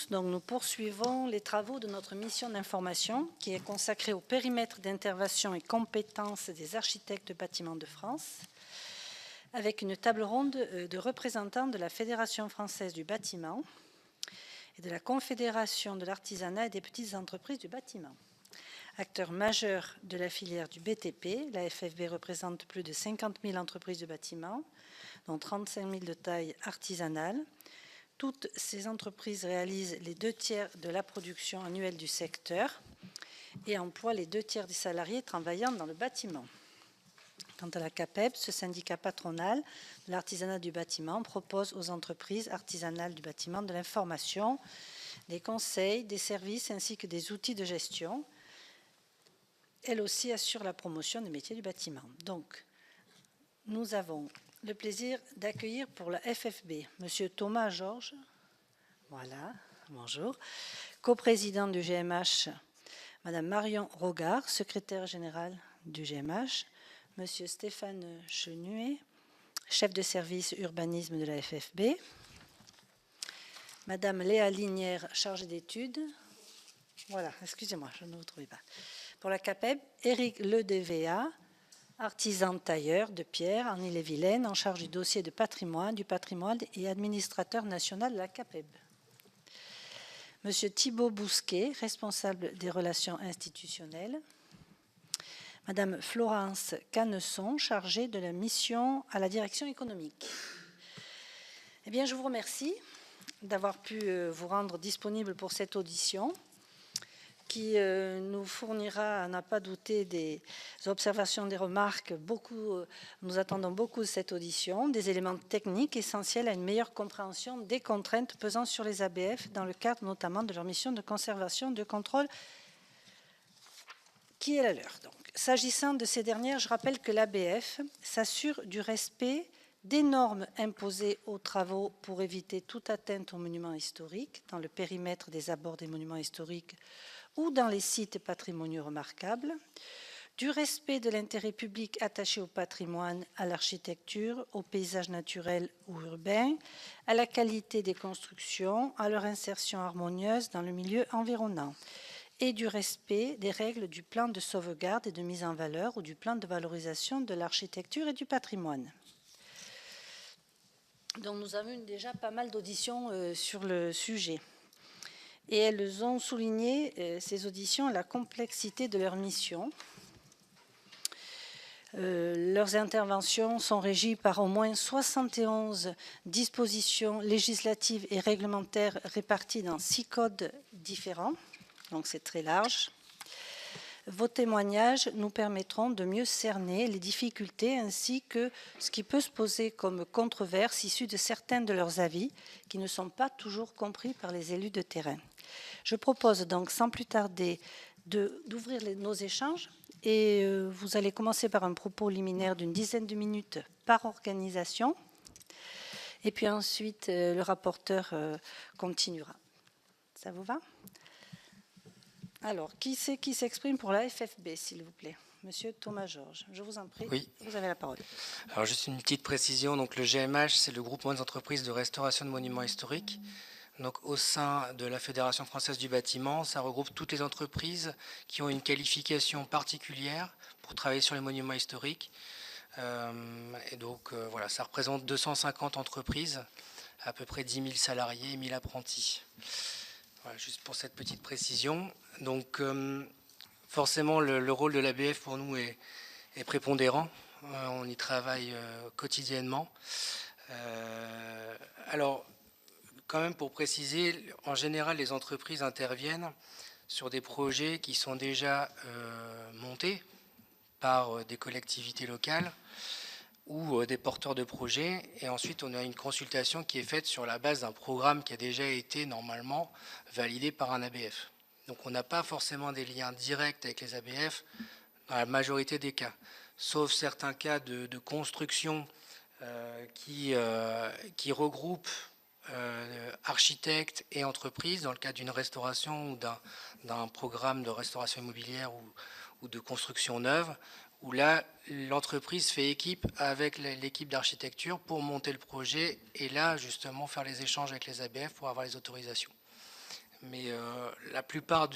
Donc, nous poursuivons les travaux de notre mission d'information qui est consacrée au périmètre d'intervention et compétences des architectes de bâtiments de France, avec une table ronde de représentants de la Fédération française du bâtiment et de la Confédération de l'artisanat et des petites entreprises du bâtiment. Acteur majeur de la filière du BTP, la FFB représente plus de 50 000 entreprises de bâtiment, dont 35 000 de taille artisanale. Toutes ces entreprises réalisent les 2/3 de la production annuelle du secteur et emploient les 2/3 des salariés travaillant dans le bâtiment. Quant à la CAPEB, ce syndicat patronal de l'artisanat du bâtiment propose aux entreprises artisanales du bâtiment de l'information, des conseils, des services ainsi que des outils de gestion. Elle aussi assure la promotion des métiers du bâtiment. Donc, nous avons le plaisir d'accueillir pour la FFB M. Thomas Georges, voilà, bonjour, coprésident du GMH, Mme Marion Rogard, secrétaire générale du GMH, M. Stéphane Chenuet, chef de service urbanisme de la FFB, Mme Léa Linière, chargée d'études, voilà, excusez-moi, je ne vous trouvais pas. Pour la CAPEB, Éric Ledva, artisan tailleur de pierre en Ille-et-Vilaine, en charge du dossier de patrimoine, et administrateur national de la CAPEB. Monsieur Thibault Bousquet, responsable des relations institutionnelles. Madame Florence Canesson, chargée de la mission à la direction économique. Eh bien, je vous remercie d'avoir pu vous rendre disponible pour cette audition qui nous fournira, à n'en pas douter, des observations, des remarques. Nous attendons beaucoup de cette audition, des éléments techniques essentiels à une meilleure compréhension des contraintes pesant sur les ABF dans le cadre notamment de leur mission de conservation, de contrôle qui est la leur. Donc, s'agissant de ces dernières, je rappelle que l'ABF s'assure du respect des normes imposées aux travaux pour éviter toute atteinte aux monuments historiques dans le périmètre des abords des monuments historiques ou dans les sites patrimoniaux remarquables, du respect de l'intérêt public attaché au patrimoine, à l'architecture, aux paysages naturels ou urbains, à la qualité des constructions, à leur insertion harmonieuse dans le milieu environnant, et du respect des règles du plan de sauvegarde et de mise en valeur ou du plan de valorisation de l'architecture et du patrimoine. Donc nous avons eu déjà pas mal d'auditions sur le sujet. Et elles ont souligné, ces auditions, la complexité de leur mission. Leurs interventions sont régies par au moins 71 dispositions législatives et réglementaires réparties dans 6 codes différents, donc c'est très large. Vos témoignages nous permettront de mieux cerner les difficultés ainsi que ce qui peut se poser comme controverse issue de certains de leurs avis qui ne sont pas toujours compris par les élus de terrain. Je propose donc sans plus tarder d'ouvrir nos échanges et vous allez commencer par un propos liminaire d'une dizaine de minutes par organisation et puis ensuite le rapporteur continuera. Ça vous va ? Alors, qui c'est qui s'exprime pour la FFB, s'il vous plaît ? Monsieur Thomas Georges, je vous en prie, oui. Vous avez la parole. Alors, juste une petite précision. Donc, le GMH, c'est le groupement des entreprises de restauration de monuments historiques. Donc, au sein de la Fédération française du bâtiment, ça regroupe toutes les entreprises qui ont une qualification particulière pour travailler sur les monuments historiques. Et donc, voilà, ça représente 250 entreprises, à peu près 10 000 salariés et 1000 apprentis. Voilà, juste pour cette petite précision. Donc, forcément, le rôle de l'ABF pour nous est prépondérant. On y travaille quotidiennement. Alors, quand même, pour préciser, en général, les entreprises interviennent sur des projets qui sont déjà montés par des collectivités locales ou des porteurs de projets. Et ensuite, on a une consultation qui est faite sur la base d'un programme qui a déjà été normalement validé par un ABF. Donc on n'a pas forcément des liens directs avec les ABF dans la majorité des cas, sauf certains cas de construction qui regroupent architectes et entreprises dans le cadre d'une restauration ou d'un programme de restauration immobilière ou de construction neuve, où là, l'entreprise fait équipe avec l'équipe d'architecture pour monter le projet et là, justement, faire les échanges avec les ABF pour avoir les autorisations. mais dans la plupart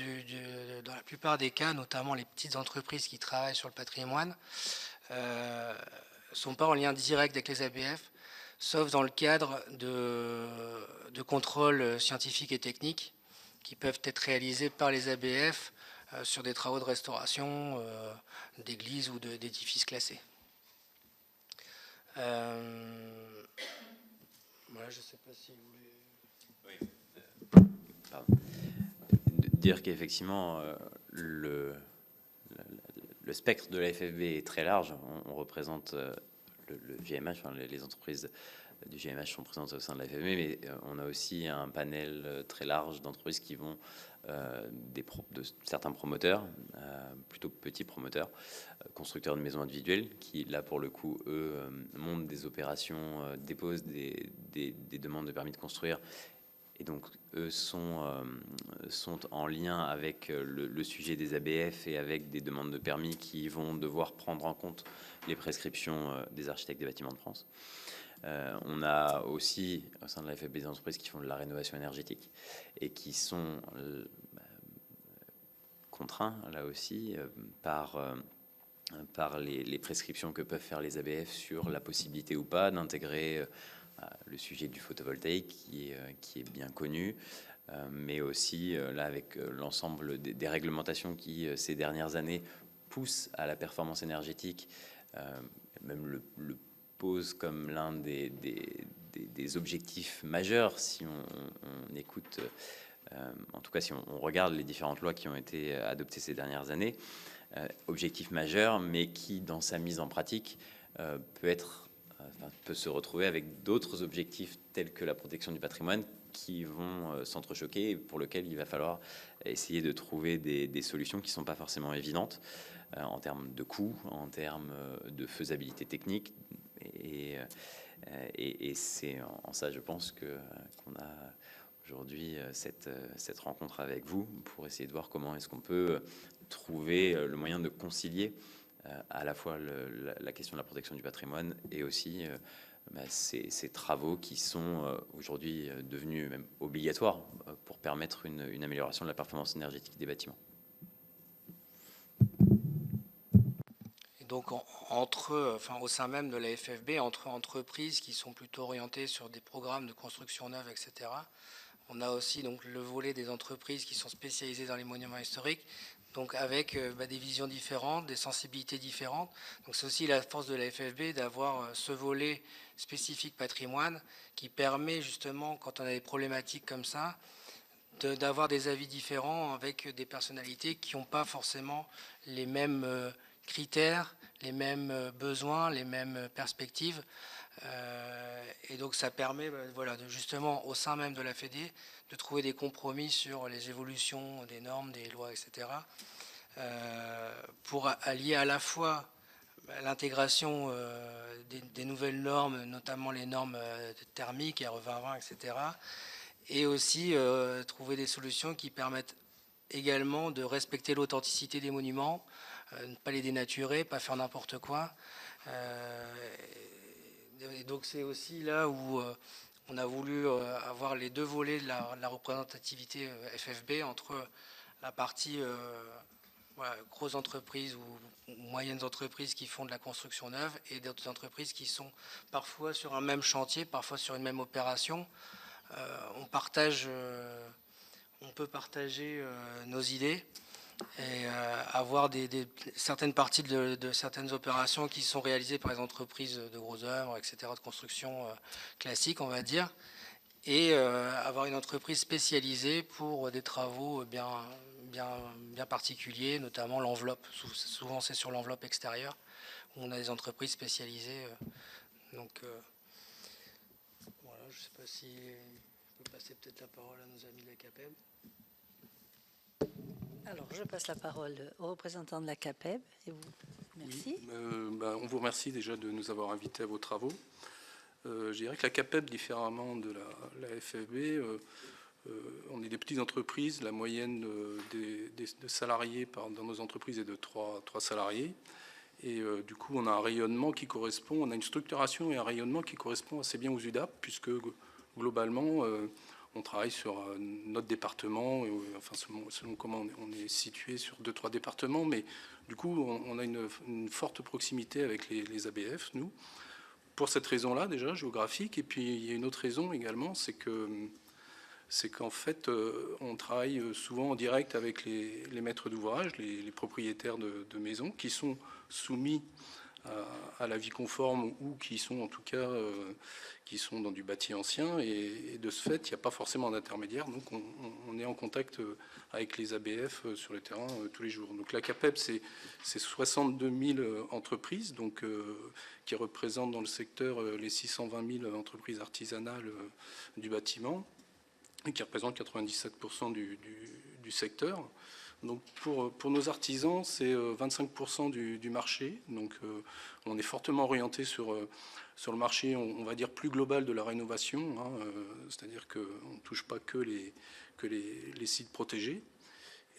des cas, notamment les petites entreprises qui travaillent sur le patrimoine, ne sont pas en lien direct avec les ABF, sauf dans le cadre de contrôles scientifiques et techniques qui peuvent être réalisés par les ABF sur des travaux de restauration d'églises ou d'édifices classés. Voilà, je ne sais pas si vous voulez... Oui. Dire qu'effectivement, le spectre de la FFB est très large. On représente le GMH, enfin, les entreprises du GMH sont présentes au sein de la FFB, mais on a aussi un panel très large d'entreprises qui vont de certains promoteurs, plutôt petits promoteurs, constructeurs de maisons individuelles, qui là pour le coup, eux, montent des opérations, déposent des demandes de permis de construire, et donc eux sont en lien avec le sujet des ABF et avec des demandes de permis qui vont devoir prendre en compte les prescriptions des architectes des bâtiments de France. On a aussi au sein de la FFB des entreprises qui font de la rénovation énergétique et qui sont contraints là aussi par les prescriptions que peuvent faire les ABF sur la possibilité ou pas d'intégrer le sujet du photovoltaïque qui est bien connu, mais aussi là avec l'ensemble des réglementations qui ces dernières années poussent à la performance énergétique, même le pose comme l'un des objectifs majeurs si on écoute, en tout cas si on regarde les différentes lois qui ont été adoptées ces dernières années, objectif majeur, mais qui dans sa mise en pratique peut se retrouver avec d'autres objectifs tels que la protection du patrimoine qui vont s'entrechoquer et pour lesquels il va falloir essayer de trouver des solutions qui ne sont pas forcément évidentes en termes de coûts, en termes de faisabilité technique. Et c'est en ça, je pense, qu'on a aujourd'hui cette rencontre avec vous pour essayer de voir comment est-ce qu'on peut trouver le moyen de concilier à la fois la question de la protection du patrimoine et aussi ces travaux qui sont aujourd'hui devenus même obligatoires pour permettre une amélioration de la performance énergétique des bâtiments. Donc au sein même de la FFB, entre entreprises qui sont plutôt orientées sur des programmes de construction neuve, etc., on a aussi donc le volet des entreprises qui sont spécialisées dans les monuments historiques, donc avec des visions différentes, des sensibilités différentes. Donc c'est aussi la force de la FFB d'avoir ce volet spécifique patrimoine qui permet justement, quand on a des problématiques comme ça, d'avoir des avis différents avec des personnalités qui n'ont pas forcément les mêmes critères, les mêmes besoins, les mêmes perspectives. Et donc ça permet justement au sein même de la FED de trouver des compromis sur les évolutions des normes, des lois, etc. Pour allier à la fois l'intégration des nouvelles normes, notamment les normes thermiques, RE2020, etc. Et aussi trouver des solutions qui permettent également de respecter l'authenticité des monuments, ne pas les dénaturer, pas faire n'importe quoi. Et donc c'est aussi là où on a voulu avoir les deux volets de la représentativité FFB entre la partie grosses entreprises ou moyennes entreprises qui font de la construction neuve et d'autres entreprises qui sont parfois sur un même chantier, parfois sur une même opération. On peut partager nos idées et avoir certaines parties de certaines opérations qui sont réalisées par les entreprises de gros œuvres, etc., de construction classique, on va dire, et avoir une entreprise spécialisée pour des travaux bien particuliers, notamment l'enveloppe. Souvent, c'est sur l'enveloppe extérieure où on a des entreprises spécialisées. Donc, voilà, je ne sais pas si on peut passer peut-être la parole à nos amis de la CAPEB. Alors, je passe la parole au représentant de la CAPEB. Et vous, merci. Oui, on vous remercie déjà de nous avoir invités à vos travaux. Je dirais que la CAPEB, différemment de la FFB, on est des petites entreprises. La moyenne de salariés dans nos entreprises est de 3 salariés. Et du coup, on a un rayonnement qui correspond, on a une structuration et un rayonnement qui correspond assez bien aux UDAP, puisque globalement, on travaille sur notre département, enfin selon comment on est situé sur 2-3 départements, mais du coup on a une forte proximité avec les ABF, nous, pour cette raison-là déjà, géographique. Et puis il y a une autre raison également, c'est qu'en fait on travaille souvent en direct avec les maîtres d'ouvrage, les propriétaires de maisons, qui sont soumis à l'avis conforme ou qui sont en tout cas qui sont dans du bâti ancien, et de ce fait il n'y a pas forcément d'intermédiaire, donc on est en contact avec les ABF sur le terrain tous les jours. Donc la CAPEB, c'est 62 000 entreprises, donc qui représentent dans le secteur les 620 000 entreprises artisanales du bâtiment, et qui représentent 97% du secteur. Donc pour nos artisans, c'est 25% du marché. Donc on est fortement orienté sur le marché, on va dire, plus global de la rénovation, hein, c'est-à-dire qu'on ne touche pas que les sites protégés.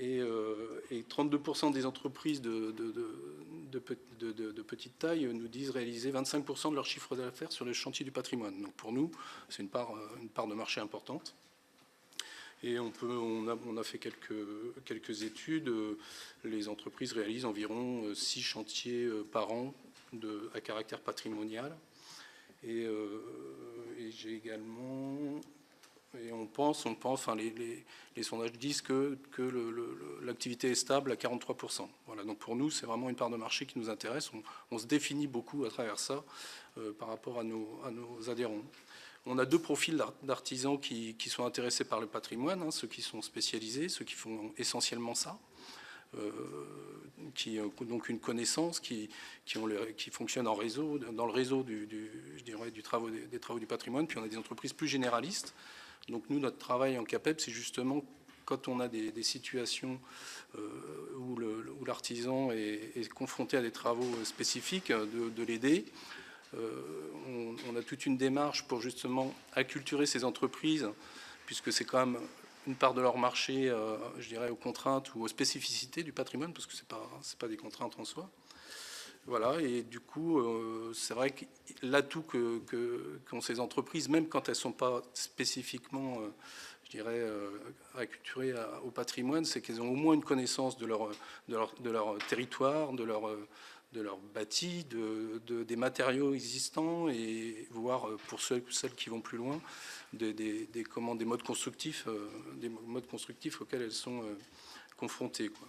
Et 32% des entreprises de petite taille nous disent réaliser 25% de leur chiffre d'affaires sur le chantier du patrimoine. Donc pour nous, c'est une part de marché importante. Et on a fait quelques études. Les entreprises réalisent environ 6 chantiers par an à caractère patrimonial. Et j'ai également... Et on pense, enfin les sondages disent que l'activité est stable à 43%. Voilà, donc pour nous, c'est vraiment une part de marché qui nous intéresse. On se définit beaucoup à travers ça par rapport à nos adhérents. On a 2 profils d'artisans qui sont intéressés par le patrimoine, hein, ceux qui sont spécialisés, ceux qui font essentiellement ça, qui ont donc une connaissance, qui fonctionnent en réseau, dans le réseau des travaux du patrimoine. Puis on a des entreprises plus généralistes. Donc nous, notre travail en CAPEB, c'est justement quand on a des situations où l'artisan est confronté à des travaux spécifiques, de l'aider. On a toute une démarche pour justement acculturer ces entreprises, puisque c'est quand même une part de leur marché, je dirais, aux contraintes ou aux spécificités du patrimoine, parce que c'est pas des contraintes en soi. Voilà, et du coup, c'est vrai que l'atout qu'ont ces entreprises, même quand elles ne sont pas spécifiquement, je dirais, acculturées au patrimoine, c'est qu'elles ont au moins une connaissance de leur territoire, de leur bâti, des matériaux existants, et voire, pour celles qui vont plus loin, des modes constructifs auxquels elles sont confrontées, quoi.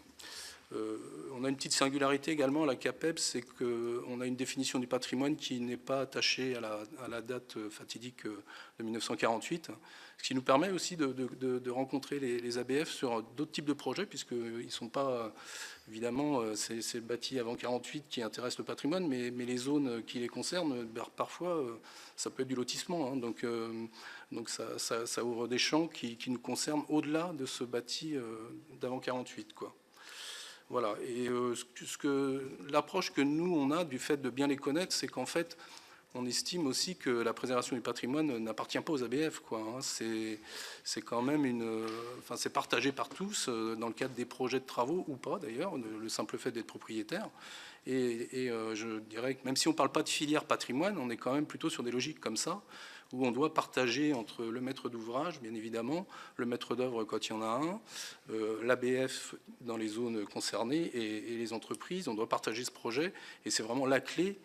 On a une petite singularité également à la CAPEB, c'est qu'on a une définition du patrimoine qui n'est pas attachée à la date fatidique de 1948, ce qui nous permet aussi de rencontrer les ABF sur d'autres types de projets, puisqu'ils ne sont pas, évidemment, c'est le bâti avant 48 qui intéresse le patrimoine, mais les zones qui les concernent, parfois, ça peut être du lotissement, hein, donc ça ouvre des champs qui nous concernent au-delà de ce bâti d'avant 48, quoi. Voilà, et l'approche que nous, on a du fait de bien les connaître, c'est qu'en fait, on estime aussi que la préservation du patrimoine n'appartient pas aux ABF, quoi, hein. C'est quand même enfin, c'est partagé par tous dans le cadre des projets de travaux, ou pas d'ailleurs, le simple fait d'être propriétaire. Et je dirais que même si on ne parle pas de filière patrimoine, on est quand même plutôt sur des logiques comme ça, où on doit partager entre le maître d'ouvrage, bien évidemment, le maître d'œuvre quand il y en a un, l'ABF dans les zones concernées et les entreprises. On doit partager ce projet, et c'est vraiment la clé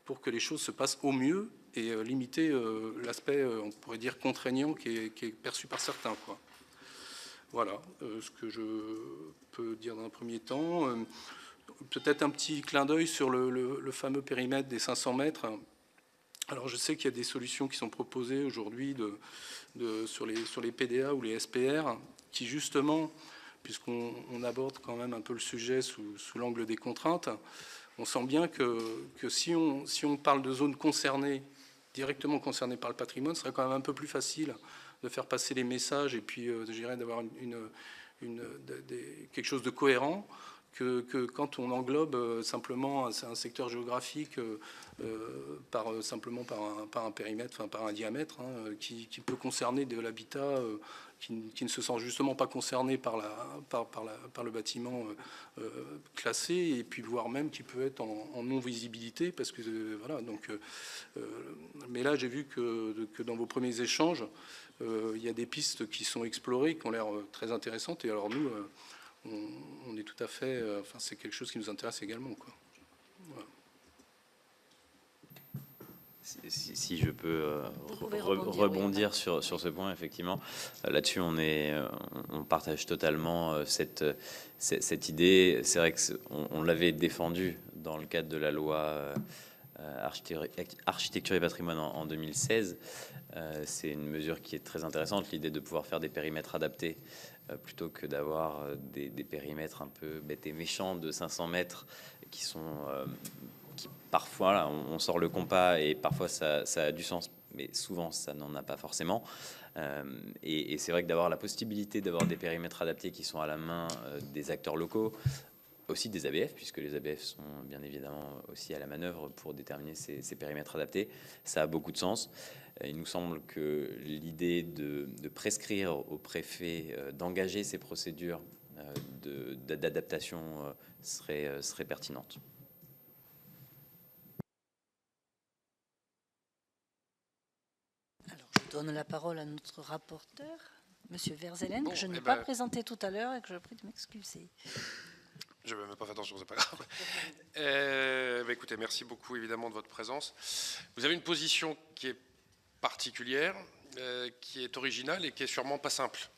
pour que les choses se passent au mieux et limiter l'aspect, on pourrait dire, contraignant qui est perçu par certains, quoi. Voilà ce que je peux dire dans un premier temps. Peut-être un petit clin d'œil sur le fameux périmètre des 500 mètres. Alors je sais qu'il y a des solutions qui sont proposées aujourd'hui sur les PDA ou les SPR, qui justement, puisqu'on aborde quand même un peu le sujet sous l'angle des contraintes, on sent bien que si on parle de zones concernées, directement concernées par le patrimoine, ce serait quand même un peu plus facile de faire passer les messages, et puis je dirais d'avoir quelque chose de cohérent, que quand on englobe simplement un secteur géographique simplement par un périmètre, enfin par un diamètre, hein, qui peut concerner de l'habitat qui ne se sent justement pas concerné par le bâtiment classé, et puis voire même qui peut être en non-visibilité, parce que voilà. Donc, mais là, j'ai vu que dans vos premiers échanges, il y a des pistes qui sont explorées, qui ont l'air très intéressantes. Et alors nous, on est tout à fait... enfin, c'est quelque chose qui nous intéresse également, quoi. Voilà. Si je peux rebondir sur ce point, effectivement, là-dessus, on partage totalement cette idée. C'est vrai qu'on l'avait défendu dans le cadre de la loi architecture et patrimoine en 2016. C'est une mesure qui est très intéressante, l'idée de pouvoir faire des périmètres adaptés plutôt que d'avoir des périmètres un peu bêtes et méchants de 500 mètres qui sont... parfois, là, on sort le compas et parfois ça a du sens, mais souvent ça n'en a pas forcément. Et c'est vrai que d'avoir la possibilité d'avoir des périmètres adaptés qui sont à la main des acteurs locaux, aussi des ABF, puisque les ABF sont bien évidemment aussi à la manœuvre pour déterminer ces périmètres adaptés, ça a beaucoup de sens. Il nous semble que l'idée de prescrire au préfet d'engager ces procédures d'adaptation serait pertinente. Je donne la parole à notre rapporteur, Monsieur Verzelen, que je n'ai pas présenté tout à l'heure et que je prie de m'excuser. Je ne vais même pas faire attention, c'est pas grave. Écoutez, merci beaucoup évidemment de votre présence. Vous avez une position qui est particulière, qui est originale et qui est sûrement pas simple.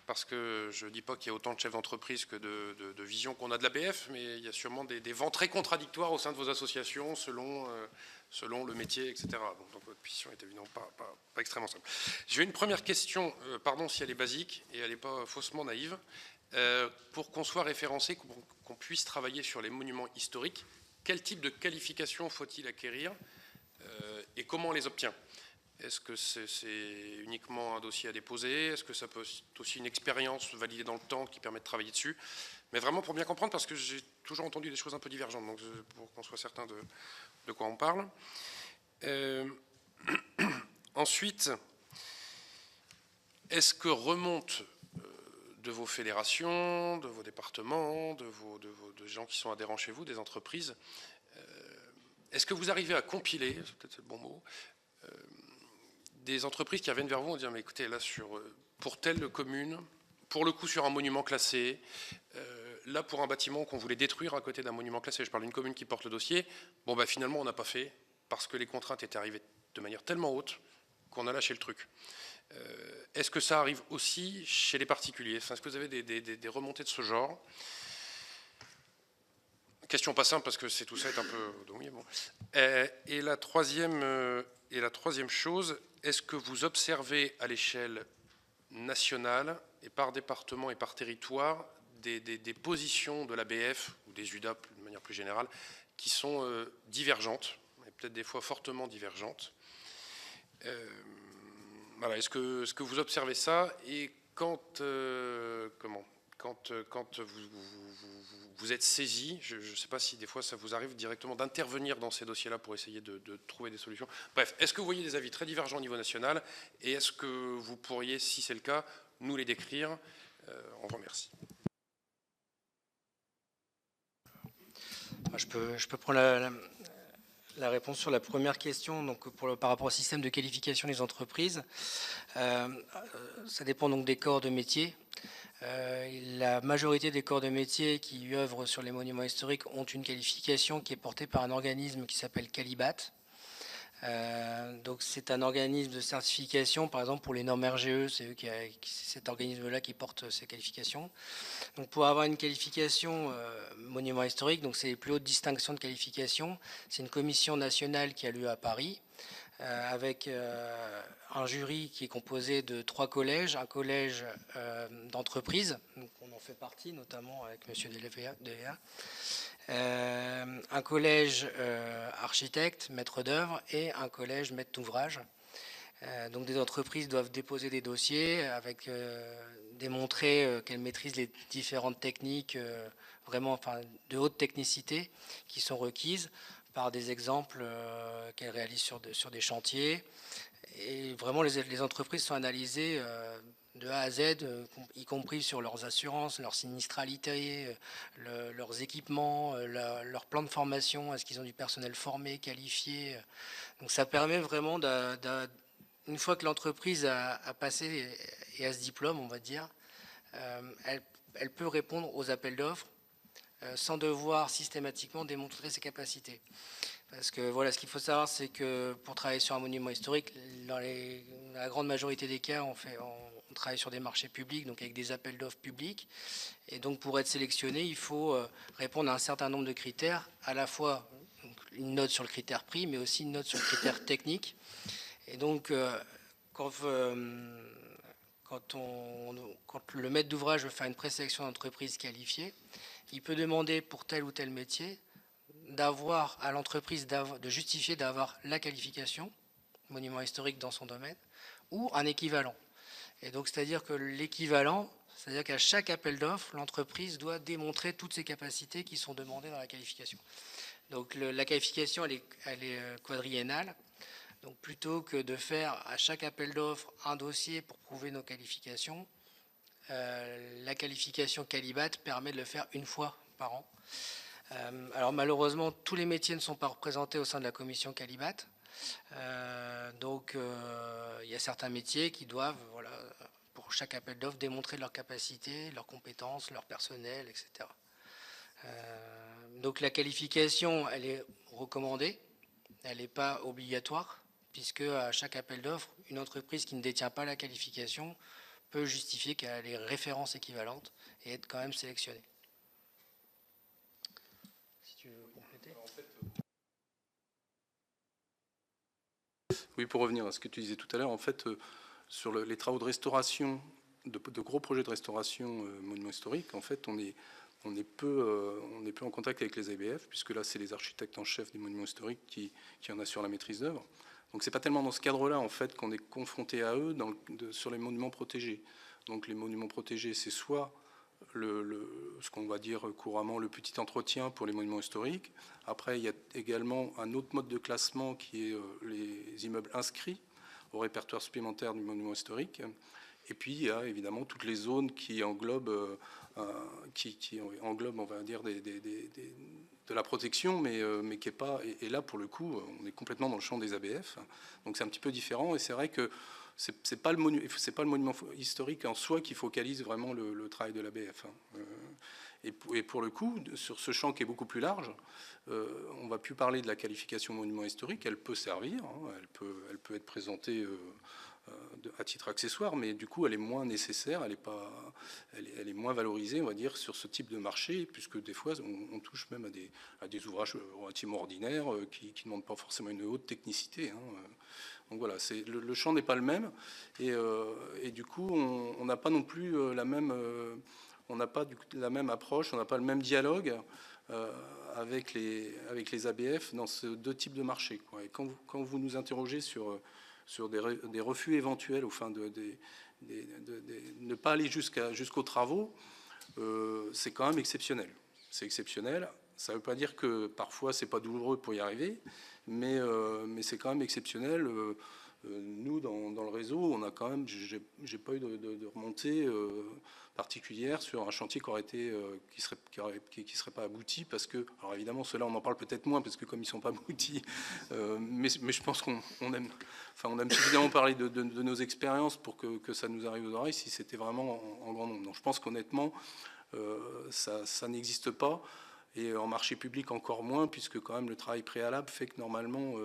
Parce que je ne dis pas qu'il y a autant de chefs d'entreprise que de visions qu'on a de l'ABF, mais il y a sûrement des vents très contradictoires au sein de vos associations selon le métier, etc. Donc votre position est évidemment pas extrêmement simple. J'ai une première question, pardon si elle est basique et elle n'est pas faussement naïve. Pour qu'on soit référencé, qu'on puisse travailler sur les monuments historiques, quel type de qualification faut-il acquérir et comment on les obtient ? Est-ce que c'est uniquement un dossier à déposer? Est-ce que ça peut être aussi une expérience validée dans le temps qui permet de travailler dessus? Mais vraiment pour bien comprendre, parce que j'ai toujours entendu des choses un peu divergentes, donc pour qu'on soit certain de quoi on parle. Ensuite, est-ce que remonte de vos fédérations, de vos départements, de gens qui sont adhérents chez vous, des entreprises, est-ce que vous arrivez à compiler, c'est peut-être le bon mot, des entreprises qui reviennent vers vous en disant, mais écoutez, là, pour telle commune, pour le coup sur un monument classé, là pour un bâtiment qu'on voulait détruire à côté d'un monument classé, je parle d'une commune qui porte le dossier, bon bah finalement on n'a pas fait, parce que les contraintes étaient arrivées de manière tellement haute qu'on a lâché le truc. Est-ce que ça arrive aussi chez les particuliers? Est-ce que vous avez des remontées de ce genre? Question pas simple parce que tout ça est un peu... Oui, bon. Et la troisième chose, est-ce que vous observez à l'échelle nationale et par département et par territoire des positions de l'ABF ou des UDAP de manière plus générale qui sont divergentes, et peut-être des fois fortement divergentes? Voilà, est-ce que vous observez ça? Et quand vous êtes saisi, je ne sais pas si des fois ça vous arrive directement d'intervenir dans ces dossiers-là pour essayer de trouver des solutions. Bref, est-ce que vous voyez des avis très divergents au niveau national? Et est-ce que vous pourriez, si c'est le cas, nous les décrire? On vous remercie. Je peux prendre la réponse sur la première question, donc par rapport au système de qualification des entreprises. Ça dépend donc des corps de métier. La majorité des corps de métier qui œuvrent sur les monuments historiques ont une qualification qui est portée par un organisme qui s'appelle Qualibat. Donc c'est un organisme de certification, par exemple pour les normes RGE, c'est cet organisme-là qui porte ces qualifications. Donc pour avoir une qualification monument historique, donc c'est les plus hautes distinctions de qualification, c'est une commission nationale qui a lieu à Paris, avec un jury qui est composé de 3 collèges, un collège d'entreprise, donc on en fait partie notamment avec M. Deléa, un collège architecte, maître d'œuvre, et un collège maître d'ouvrage. Donc des entreprises doivent déposer des dossiers avec démontrer qu'elles maîtrisent les différentes techniques vraiment de haute technicité qui sont requises par des exemples qu'elles réalisent sur des chantiers. Et vraiment les entreprises sont analysées de A à Z, y compris sur leurs assurances, leur sinistralité, leurs équipements, leur plan de formation, est-ce qu'ils ont du personnel formé, qualifié. Donc ça permet vraiment une fois que l'entreprise a passé et a ce diplôme, on va dire, elle peut répondre aux appels d'offres sans devoir systématiquement démontrer ses capacités. Parce que voilà, ce qu'il faut savoir, c'est que pour travailler sur un monument historique, dans la grande majorité des cas, on travaille sur des marchés publics, donc avec des appels d'offres publics. Et donc pour être sélectionné, il faut répondre à un certain nombre de critères, à la fois une note sur le critère prix, mais aussi une note sur le critère technique. Et donc quand le maître d'ouvrage veut faire une présélection d'entreprise qualifiée, il peut demander pour tel ou tel métier d'avoir à l'entreprise de justifier d'avoir la qualification monument historique dans son domaine ou un équivalent. Et donc c'est-à-dire que l'équivalent, c'est-à-dire qu'à chaque appel d'offres, l'entreprise doit démontrer toutes ses capacités qui sont demandées dans la qualification. Donc la qualification, elle est quadriennale. Donc plutôt que de faire à chaque appel d'offres un dossier pour prouver nos qualifications, la qualification Qualibat permet de le faire une fois par an. Alors malheureusement, tous les métiers ne sont pas représentés au sein de la commission Qualibat. Donc il y a certains métiers qui doivent, voilà, pour chaque appel d'offres, démontrer leurs capacités, leurs compétences, leur personnel, etc. Donc la qualification, elle est recommandée, elle n'est pas obligatoire, puisque à chaque appel d'offres, une entreprise qui ne détient pas la qualification peut justifier qu'elle a les références équivalentes et être quand même sélectionnée. Si tu veux compléter. Oui, pour revenir à ce que tu disais tout à l'heure, en fait, sur les travaux de restauration, de gros projets de restauration monuments historiques, en fait, on est peu en contact avec les ABF, puisque là, c'est les architectes en chef des monuments historiques qui en assurent la maîtrise d'œuvre. Donc, c'est pas tellement dans ce cadre-là, en fait, qu'on est confronté à eux sur les monuments protégés. Donc, les monuments protégés, c'est soit ce qu'on va dire couramment le petit entretien pour les monuments historiques. Après, il y a également un autre mode de classement qui est les immeubles inscrits au répertoire supplémentaire du monument historique. Et puis, il y a évidemment toutes les zones qui englobent, on va dire, de la protection, mais qui est pas. Et là, pour le coup, on est complètement dans le champ des ABF. Donc, c'est un petit peu différent. Et c'est vrai que c'est pas le monument historique en soi qui focalise vraiment le travail de l'ABF. Et pour le coup, sur ce champ qui est beaucoup plus large, on va plus parler de la qualification monument historique. Elle peut servir, elle peut être présentée à titre accessoire, mais du coup, elle est moins nécessaire, elle est moins valorisée, on va dire, sur ce type de marché, puisque des fois, on touche même à des ouvrages relativement ordinaires qui ne demandent pas forcément une haute technicité. Donc voilà, le champ n'est pas le même, et du coup, on n'a pas non plus la même approche, on n'a pas le même dialogue avec les ABF dans ces deux types de marchés, quoi. Et quand vous nous interrogez sur des refus éventuels, enfin de ne pas aller jusqu'aux travaux, c'est quand même exceptionnel. C'est exceptionnel. Ça ne veut pas dire que parfois c'est pas douloureux pour y arriver, mais c'est quand même exceptionnel. Nous, dans le réseau, on a quand même, j'ai pas eu de remontée particulière sur un chantier qui serait pas abouti, parce que, alors évidemment, ceux-là, on en parle peut-être moins, parce que comme ils sont pas aboutis, mais je pense qu'on aime suffisamment parler de nos expériences pour que ça nous arrive aux oreilles si c'était vraiment en grand nombre. Donc je pense qu'honnêtement, ça n'existe pas. Et en marché public encore moins, puisque quand même le travail préalable fait que normalement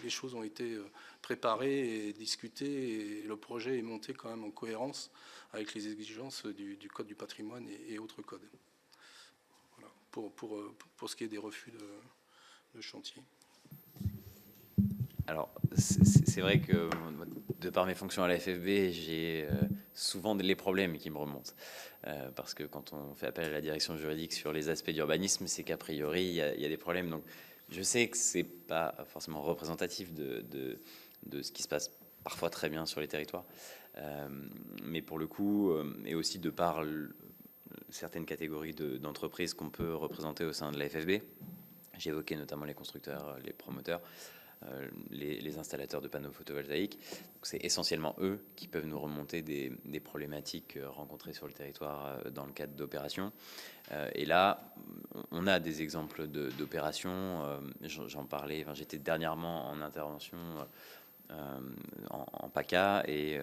les choses ont été préparées et discutées, et le projet est monté quand même en cohérence avec les exigences du Code du patrimoine et autres codes. Voilà, pour ce qui est des refus de chantier. Alors, c'est vrai que, de par mes fonctions à la FFB, j'ai souvent les problèmes qui me remontent. Parce que quand on fait appel à la direction juridique sur les aspects d'urbanisme, c'est qu'a priori, il y a des problèmes. Donc, je sais que c'est pas forcément représentatif de ce qui se passe parfois très bien sur les territoires. Mais pour le coup, et aussi de par certaines catégories d'entreprises qu'on peut représenter au sein de la FFB, j'ai évoqué notamment les constructeurs, les promoteurs, les installateurs de panneaux photovoltaïques. C'est essentiellement eux qui peuvent nous remonter des problématiques rencontrées sur le territoire dans le cadre d'opérations. Et là, on a des exemples d'opérations. J'en parlais, j'étais dernièrement en intervention en PACA, et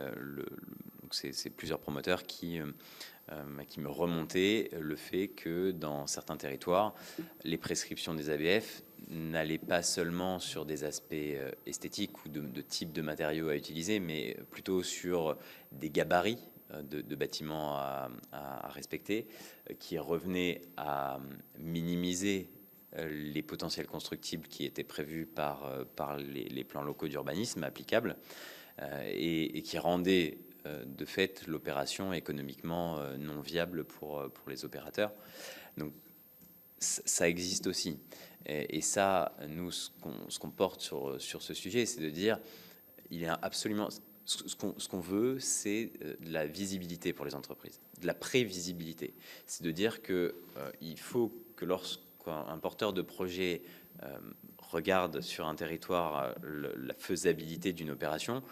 c'est plusieurs promoteurs qui me remontaient le fait que dans certains territoires, les prescriptions des ABF n'allaient pas seulement sur des aspects esthétiques ou de type de matériaux à utiliser, mais plutôt sur des gabarits de bâtiments à respecter, qui revenaient à minimiser les potentiels constructibles qui étaient prévus par les plans locaux d'urbanisme applicables, et qui rendaient de fait l'opération économiquement non viable pour les opérateurs. Donc ça existe aussi. Et ça, nous, ce qu'on porte sur ce sujet, c'est de dire, il est absolument... Ce qu'on veut, c'est de la visibilité pour les entreprises, de la prévisibilité. C'est de dire qu'il faut que lorsqu'un porteur de projet regarde sur un territoire la faisabilité d'une opération,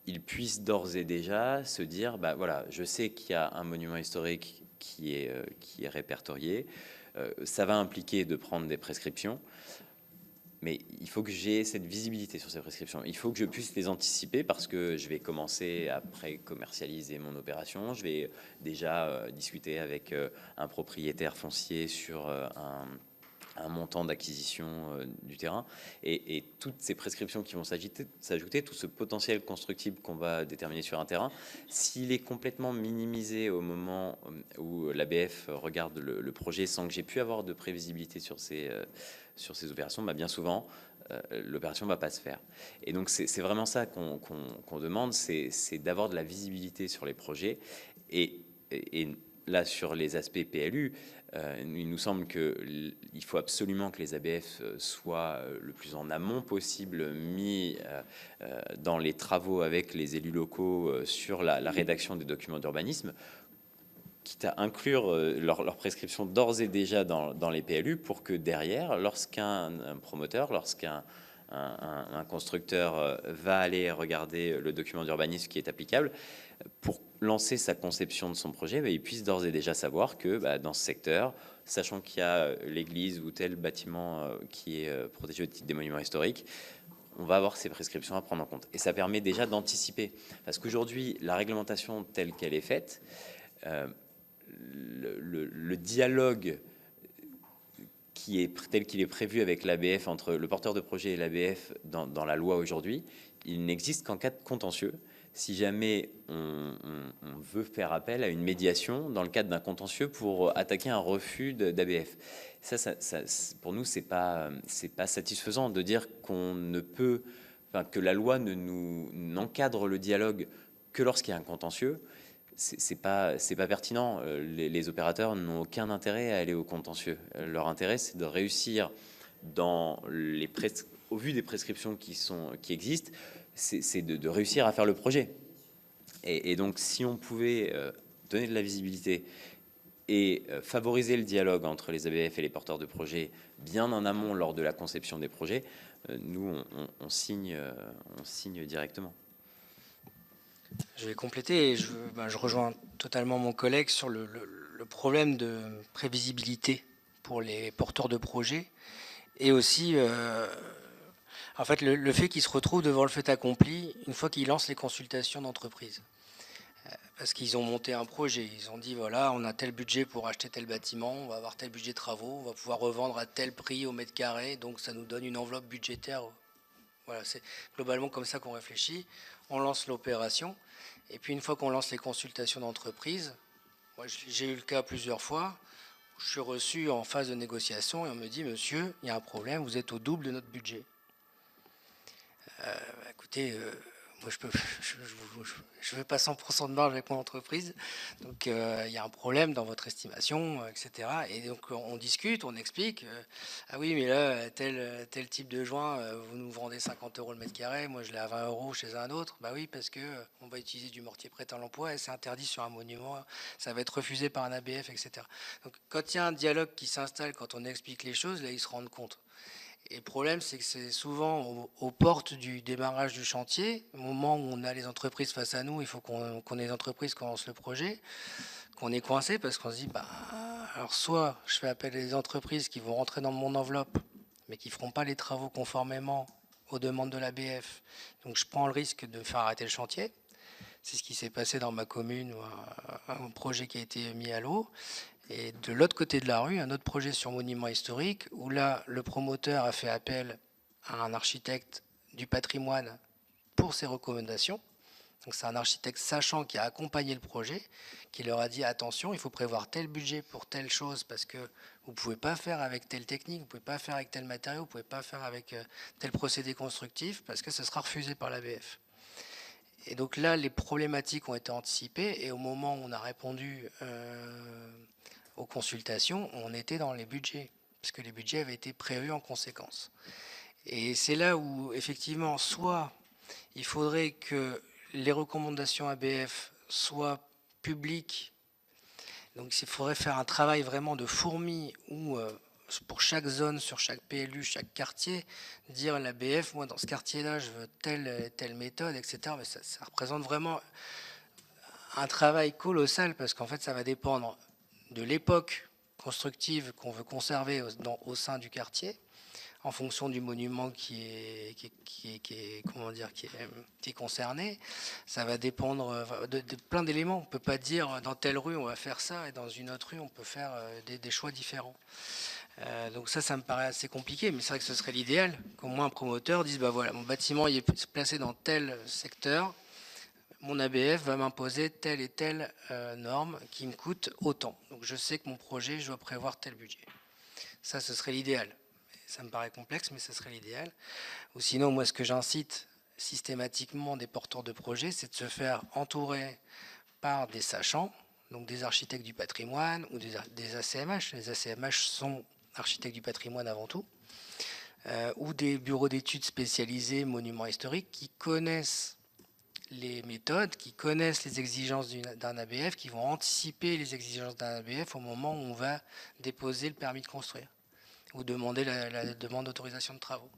il puisse d'ores et déjà se dire, bah voilà, je sais qu'il y a un monument historique qui est répertorié, ça va impliquer de prendre des prescriptions, mais il faut que j'ai cette visibilité sur ces prescriptions. Il faut que je puisse les anticiper, parce que je vais commencer à pré-commercialiser mon opération. Je vais déjà discuter avec un propriétaire foncier sur un montant d'acquisition du terrain. Et toutes ces prescriptions qui vont s'ajouter, tout ce potentiel constructible qu'on va déterminer sur un terrain, s'il est complètement minimisé au moment où l'ABF regarde le projet sans que j'ai pu avoir de prévisibilité sur ces opérations, bah bien souvent, l'opération ne va pas se faire. Et donc, c'est vraiment ça qu'on demande, c'est d'avoir de la visibilité sur les projets. Et là, sur les aspects PLU, il nous semble qu'il faut absolument que les ABF soient le plus en amont possible mis dans les travaux avec les élus locaux sur la rédaction des documents d'urbanisme, quitte à inclure leur prescription d'ores et déjà dans les PLU, pour que derrière, lorsqu'un promoteur, lorsqu'un constructeur va aller regarder le document d'urbanisme qui est applicable, pour lancer sa conception de son projet, il puisse d'ores et déjà savoir que dans ce secteur, sachant qu'il y a l'église ou tel bâtiment qui est protégé au titre des monuments historiques, on va avoir ces prescriptions à prendre en compte. Et ça permet déjà d'anticiper. Parce qu'aujourd'hui, la réglementation telle qu'elle est faite, le dialogue tel qu'il est prévu avec l'ABF, entre le porteur de projet et l'ABF dans la loi aujourd'hui, il n'existe qu'en cas de contentieux. Si jamais on veut faire appel à une médiation dans le cadre d'un contentieux pour attaquer un refus d'ABF. Ça, pour nous, c'est pas satisfaisant de dire qu'on ne peut, que la loi n'encadre le dialogue que lorsqu'il y a un contentieux. C'est pas pertinent. Les opérateurs n'ont aucun intérêt à aller au contentieux. Leur intérêt, c'est de réussir au vu des prescriptions qui existent, c'est de réussir à faire le projet. Et donc, si on pouvait donner de la visibilité et favoriser le dialogue entre les ABF et les porteurs de projets bien en amont lors de la conception des projets, nous, on signe directement. Je vais compléter, et je rejoins totalement mon collègue sur le problème de prévisibilité pour les porteurs de projets, et aussi en fait le fait qu'ils se retrouvent devant le fait accompli une fois qu'ils lancent les consultations d'entreprise. Parce qu'ils ont monté un projet, ils ont dit voilà, on a tel budget pour acheter tel bâtiment, on va avoir tel budget de travaux, on va pouvoir revendre à tel prix au mètre carré, donc ça nous donne une enveloppe budgétaire. Voilà, c'est globalement comme ça qu'on réfléchit. On lance l'opération, et puis une fois qu'on lance les consultations d'entreprise, moi j'ai eu le cas plusieurs fois, je suis reçu en phase de négociation et on me dit monsieur, il y a un problème, vous êtes au double de notre budget. Écoutez, moi je veux pas 100% de marge avec mon entreprise, donc il y a un problème dans votre estimation, etc. Et donc on discute, on explique. Ah oui, mais là tel type de joint, vous nous vendez 50 € le mètre carré, moi je l'ai à 20 € chez un autre. Bah oui, parce que on va utiliser du mortier prêt à l'emploi et c'est interdit sur un monument, ça va être refusé par un ABF, etc. Donc quand il y a un dialogue qui s'installe, quand on explique les choses, là ils se rendent compte. Et le problème, c'est que c'est souvent aux portes du démarrage du chantier, au moment où on a les entreprises face à nous, il faut qu'on ait les entreprises qui lancent le projet, qu'on est coincé parce qu'on se dit, alors soit je fais appel à des entreprises qui vont rentrer dans mon enveloppe, mais qui ne feront pas les travaux conformément aux demandes de l'ABF. Donc je prends le risque de faire arrêter le chantier. C'est ce qui s'est passé dans ma commune, un projet qui a été mis à l'eau. Et de l'autre côté de la rue, un autre projet sur monument historique, où là, le promoteur a fait appel à un architecte du patrimoine pour ses recommandations. Donc c'est un architecte sachant qui a accompagné le projet, qui leur a dit attention, il faut prévoir tel budget pour telle chose parce que vous ne pouvez pas faire avec telle technique, vous ne pouvez pas faire avec tel matériau, vous ne pouvez pas faire avec tel procédé constructif parce que ce sera refusé par l'ABF. Et donc là, les problématiques ont été anticipées et au moment où on a répondu aux consultations, on était dans les budgets parce que les budgets avaient été prévus en conséquence. Et c'est là où effectivement, soit il faudrait que les recommandations ABF soient publiques. Donc il faudrait faire un travail vraiment de fourmi où pour chaque zone, sur chaque PLU, chaque quartier, dire à l'ABF, moi dans ce quartier-là, je veux telle méthode, etc. Mais ça représente vraiment un travail colossal parce qu'en fait ça va dépendre de l'époque constructive qu'on veut conserver au sein du quartier, en fonction du monument qui est concerné. Ça va dépendre de plein d'éléments. On ne peut pas dire dans telle rue on va faire ça et dans une autre rue on peut faire des choix différents. Donc ça me paraît assez compliqué, mais c'est vrai que ce serait l'idéal qu'au moins un promoteur dise bah voilà, mon bâtiment il est placé dans tel secteur, mon ABF va m'imposer telle et telle norme qui me coûte autant. Donc je sais que mon projet, je dois prévoir tel budget. Ça, ce serait l'idéal. Ça me paraît complexe, mais ce serait l'idéal. Ou sinon, moi, ce que j'incite systématiquement des porteurs de projets, c'est de se faire entourer par des sachants, donc des architectes du patrimoine ou des ACMH. Les ACMH sont architectes du patrimoine avant tout, ou des bureaux d'études spécialisés monuments historiques qui connaissent les méthodes, qui connaissent les exigences d'un ABF, qui vont anticiper les exigences d'un ABF au moment où on va déposer le permis de construire ou demander la demande d'autorisation de travaux.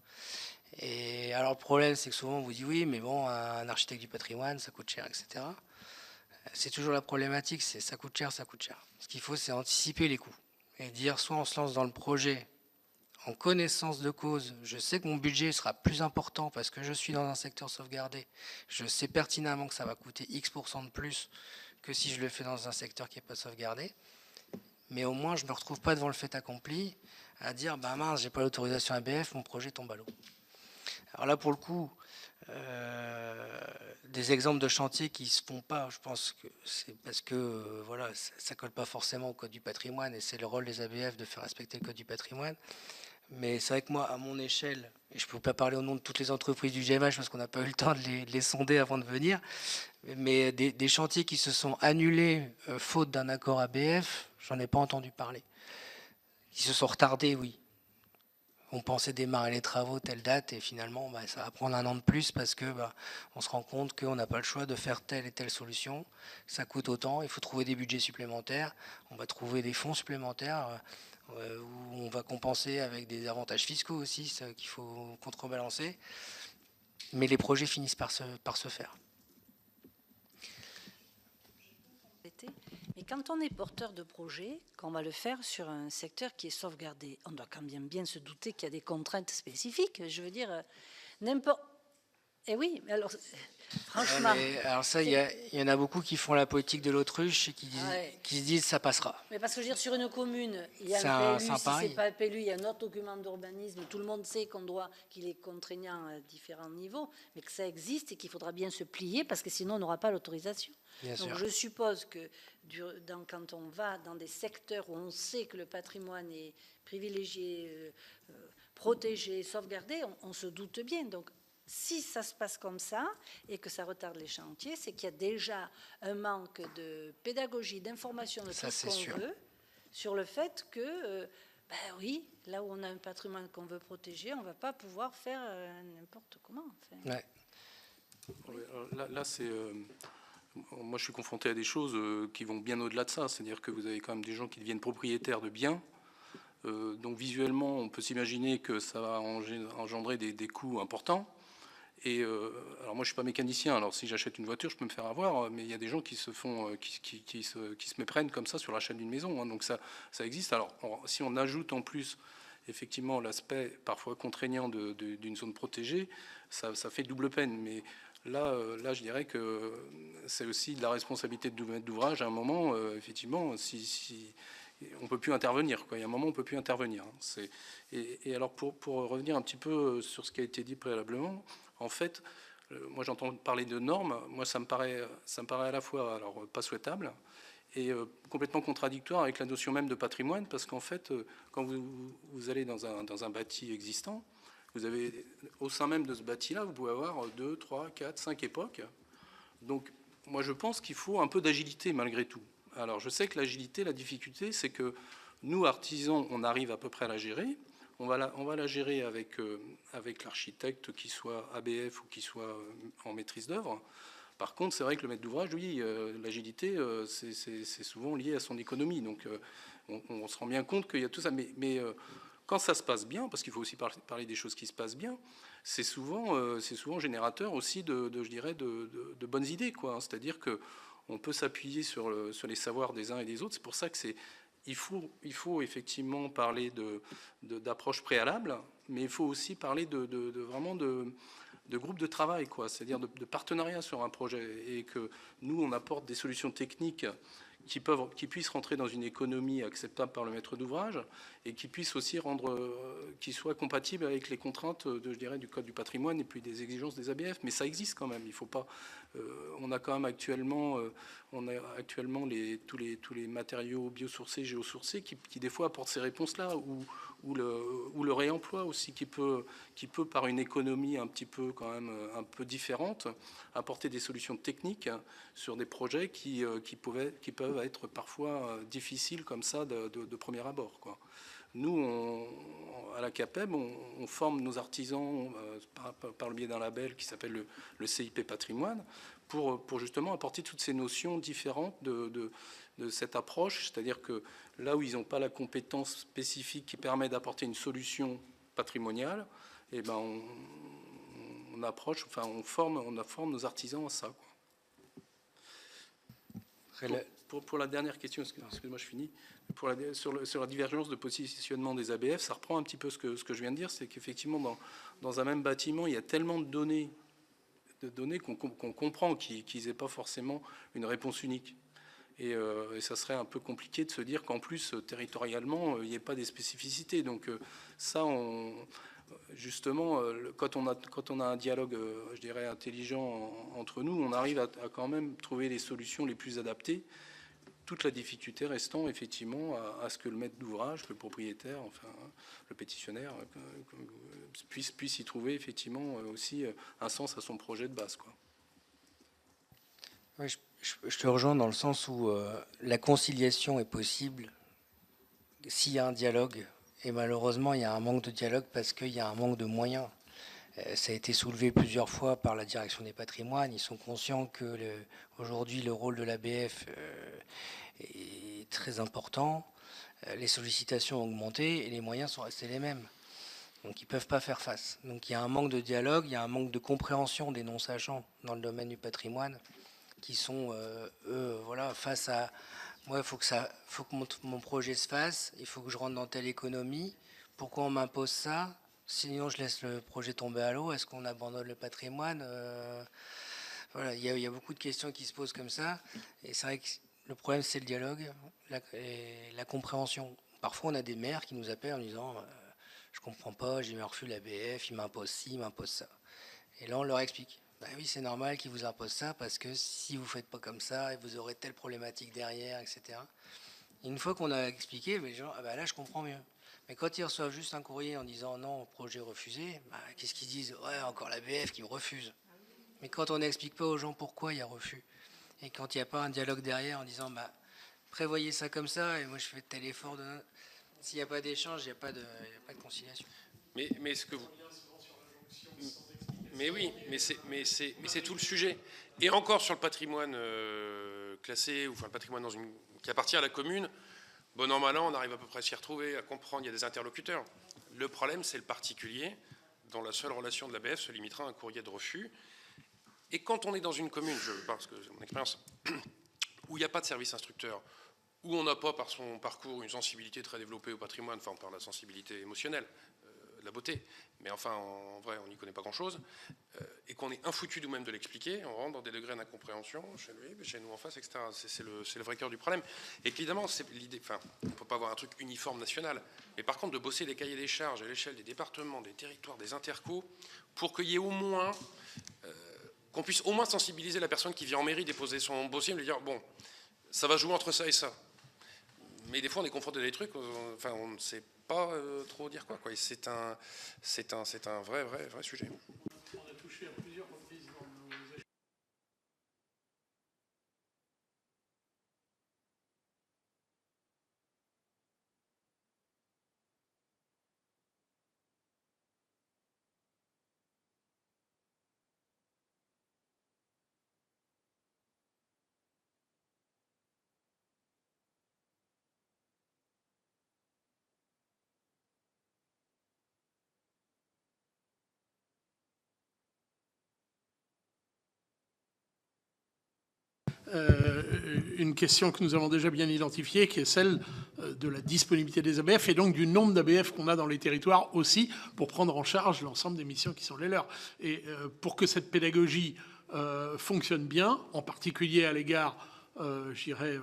Et alors le problème, c'est que souvent on vous dit oui, mais bon, un architecte du patrimoine, ça coûte cher, etc. C'est toujours la problématique, c'est ça coûte cher, ça coûte cher. Ce qu'il faut, c'est anticiper les coûts et dire soit on se lance dans le projet en connaissance de cause, je sais que mon budget sera plus important parce que je suis dans un secteur sauvegardé, je sais pertinemment que ça va coûter X% de plus que si je le fais dans un secteur qui n'est pas sauvegardé, mais au moins je ne me retrouve pas devant le fait accompli à dire bah mince, j'ai pas l'autorisation ABF, mon projet tombe à l'eau. Alors là, pour le coup, des exemples de chantiers qui se font pas, je pense que c'est parce que voilà, ça colle pas forcément au code du patrimoine et c'est le rôle des ABF de faire respecter le code du patrimoine. Mais c'est vrai que moi, à mon échelle, et je ne peux pas parler au nom de toutes les entreprises du GMH parce qu'on n'a pas eu le temps de les sonder avant de venir, mais des chantiers qui se sont annulés faute d'un accord ABF, j'en ai pas entendu parler. Qui se sont retardés, oui. On pensait démarrer les travaux telle date et finalement ça va prendre un an de plus parce que on se rend compte qu'on n'a pas le choix de faire telle et telle solution. Ça coûte autant, il faut trouver des budgets supplémentaires, on va trouver des fonds supplémentaires où on va compenser avec des avantages fiscaux aussi qu'il faut contrebalancer. Mais les projets finissent par se faire. Mais quand on est porteur de projet, qu'on va le faire sur un secteur qui est sauvegardé, on doit quand même bien se douter qu'il y a des contraintes spécifiques. Je veux dire, n'importe... Eh oui, mais alors, franchement... alors ça, il y en a beaucoup qui font la politique de l'autruche et qui se disent ça passera. Mais parce que je veux dire, sur une commune, il y a un PLU, si c'est pas un PLU, il y a un autre document d'urbanisme, tout le monde sait qu'il est contraignant à différents niveaux, mais que ça existe et qu'il faudra bien se plier parce que sinon on n'aura pas l'autorisation. Donc je suppose que quand on va dans des secteurs où on sait que le patrimoine est privilégié, protégé, sauvegardé, on se doute bien. Donc si ça se passe comme ça et que ça retarde les chantiers, c'est qu'il y a déjà un manque de pédagogie, d'information, de tout ce qu'on veut, sur le fait que, oui, là où on a un patrimoine qu'on veut protéger, on ne va pas pouvoir faire n'importe comment. Enfin. Ouais. Là c'est... moi, je suis confronté à des choses qui vont bien au-delà de ça. C'est-à-dire que vous avez quand même des gens qui deviennent propriétaires de biens. Donc, visuellement, on peut s'imaginer que ça va engendrer des coûts importants. Et alors, moi, je suis pas mécanicien. Alors, si j'achète une voiture, je peux me faire avoir. Mais il y a des gens qui se méprennent comme ça sur l'achat d'une maison. Hein. Donc, ça existe. Alors, si on ajoute en plus effectivement l'aspect parfois contraignant d'une zone protégée, ça fait double peine. Mais là, je dirais que c'est aussi de la responsabilité du maître d'ouvrage. À un moment, effectivement, si on ne peut plus intervenir, quoi. Il y a un moment où on ne peut plus intervenir. Et alors, pour revenir un petit peu sur ce qui a été dit préalablement, en fait, moi j'entends parler de normes. Moi, ça me paraît à la fois alors, pas souhaitable et complètement contradictoire avec la notion même de patrimoine, parce qu'en fait, quand vous allez dans un bâti existant, vous avez, au sein même de ce bâti-là, vous pouvez avoir 2, 3, 4, 5 époques. Donc, moi, je pense qu'il faut un peu d'agilité malgré tout. Alors, je sais que l'agilité, la difficulté, c'est que nous, artisans, on arrive à peu près à la gérer. On va la gérer avec l'architecte, qui soit ABF ou qui soit en maîtrise d'œuvre. Par contre, c'est vrai que le maître d'ouvrage, oui, l'agilité, c'est souvent lié à son économie. Donc, on se rend bien compte qu'il y a tout ça. Mais quand ça se passe bien, parce qu'il faut aussi parler des choses qui se passent bien, c'est souvent générateur aussi je dirais, de bonnes idées, quoi. C'est-à-dire qu'on peut s'appuyer sur les savoirs des uns et des autres. C'est pour ça que il faut effectivement parler d'approche préalable, mais il faut aussi parler vraiment de groupe de travail, quoi. C'est-à-dire de partenariat sur un projet, et que nous, on apporte des solutions techniques qui puissent rentrer dans une économie acceptable par le maître d'ouvrage, et qui puissent aussi qui soient compatibles avec les contraintes je dirais, du Code du patrimoine et puis des exigences des ABF. Mais ça existe quand même. Il faut pas. On a quand même actuellement, tous les matériaux biosourcés, géosourcés, qui des fois apportent ces réponses-là, ou le réemploi aussi, qui peut par une économie un petit peu quand même un peu différente, apporter des solutions techniques sur des projets qui peuvent être parfois difficiles comme ça de premier abord, quoi. Nous, à la CAPEB, on forme nos artisans par le biais d'un label qui s'appelle le CIP Patrimoine, pour justement apporter toutes ces notions différentes de cette approche. C'est-à-dire que là où ils n'ont pas la compétence spécifique qui permet d'apporter une solution patrimoniale, eh ben on forme nos artisans à ça, quoi. Pour la dernière question, excusez-moi, je finis. Sur la divergence de positionnement des ABF, ça reprend un petit peu ce que je viens de dire, c'est qu'effectivement, dans un même bâtiment, il y a tellement de données qu'on comprend qu'ils n'aient pas forcément une réponse unique. Et ça serait un peu compliqué de se dire qu'en plus, territorialement, il n'y ait pas des spécificités. Donc ça, justement, quand on a un dialogue, je dirais, intelligent entre nous, on arrive à quand même trouver les solutions les plus adaptées. Toute la difficulté restant effectivement à ce que le maître d'ouvrage, le propriétaire, enfin le pétitionnaire, puisse y trouver effectivement aussi un sens à son projet de base, quoi. Oui, je te rejoins dans le sens où la conciliation est possible s'il y a un dialogue. Et malheureusement, il y a un manque de dialogue parce qu'il y a un manque de moyens. Ça a été soulevé plusieurs fois par la direction des patrimoines. Ils sont conscients que aujourd'hui, le rôle de l'ABF est très important. Les sollicitations ont augmenté et les moyens sont restés les mêmes. Donc ils ne peuvent pas faire face. Donc il y a un manque de dialogue, il y a un manque de compréhension des non-sachants dans le domaine du patrimoine qui sont, eux, voilà, face à... Moi, il faut que mon projet se fasse, il faut que je rentre dans telle économie. Pourquoi on m'impose ça ? Sinon, je laisse le projet tomber à l'eau. Est-ce qu'on abandonne le patrimoine ? Voilà, il y a beaucoup de questions qui se posent comme ça. Et c'est vrai que le problème, c'est le dialogue, la compréhension. Parfois, on a des maires qui nous appellent en disant je ne comprends pas, j'ai eu un refus de l'ABF, il m'impose ci, il m'impose ça. Et là, on leur explique. Ben oui, c'est normal qu'ils vous imposent ça parce que si vous ne faites pas comme ça, vous aurez telle problématique derrière, etc. Et une fois qu'on a expliqué, les gens, ah ben là, je comprends mieux. Mais quand ils reçoivent juste un courrier en disant non, projet refusé, ben, qu'est-ce qu'ils disent ? Ouais, encore l'ABF qui me refuse. Mais quand on n'explique pas aux gens pourquoi il y a refus, et quand il n'y a pas un dialogue derrière en disant bah, prévoyez ça comme ça, et moi je fais tel effort, s'il n'y a pas d'échange, il n'y a pas de conciliation. Mais ce que vous... Mais oui, mais c'est tout le sujet. Et encore sur le patrimoine classé, ou enfin le patrimoine qui appartient à la commune, bon an, mal an, on arrive à peu près à s'y retrouver, à comprendre, il y a des interlocuteurs. Le problème, c'est le particulier, dont la seule relation de l'ABF se limitera à un courrier de refus. Et quand on est dans une commune, parce que c'est mon expérience, où il n'y a pas de service instructeur, où on n'a pas par son parcours une sensibilité très développée au patrimoine, enfin on parle de la sensibilité émotionnelle, de la beauté, mais enfin en vrai on n'y connaît pas grand-chose, et qu'on est infoutu nous-mêmes de l'expliquer, on rentre dans des degrés d'incompréhension chez lui, chez nous en face, etc. C'est le vrai cœur du problème. Et qu'évidemment, c'est l'idée, enfin, on ne peut pas avoir un truc uniforme national, mais par contre de bosser des cahiers des charges à l'échelle des départements, des territoires, des intercos, pour qu'il y ait au moins, qu'on puisse au moins sensibiliser la personne qui vient en mairie déposer son dossier et lui dire, bon, ça va jouer entre ça et ça. Mais des fois, on est confronté à des trucs, enfin, on ne sait pas trop dire quoi. Et c'est un vrai sujet. On a touché à plusieurs reprises dans nos échanges. Une question que nous avons déjà bien identifiée, qui est celle de la disponibilité des ABF et donc du nombre d'ABF qu'on a dans les territoires aussi pour prendre en charge l'ensemble des missions qui sont les leurs. Et pour que cette pédagogie fonctionne bien, en particulier à l'égard, je dirais,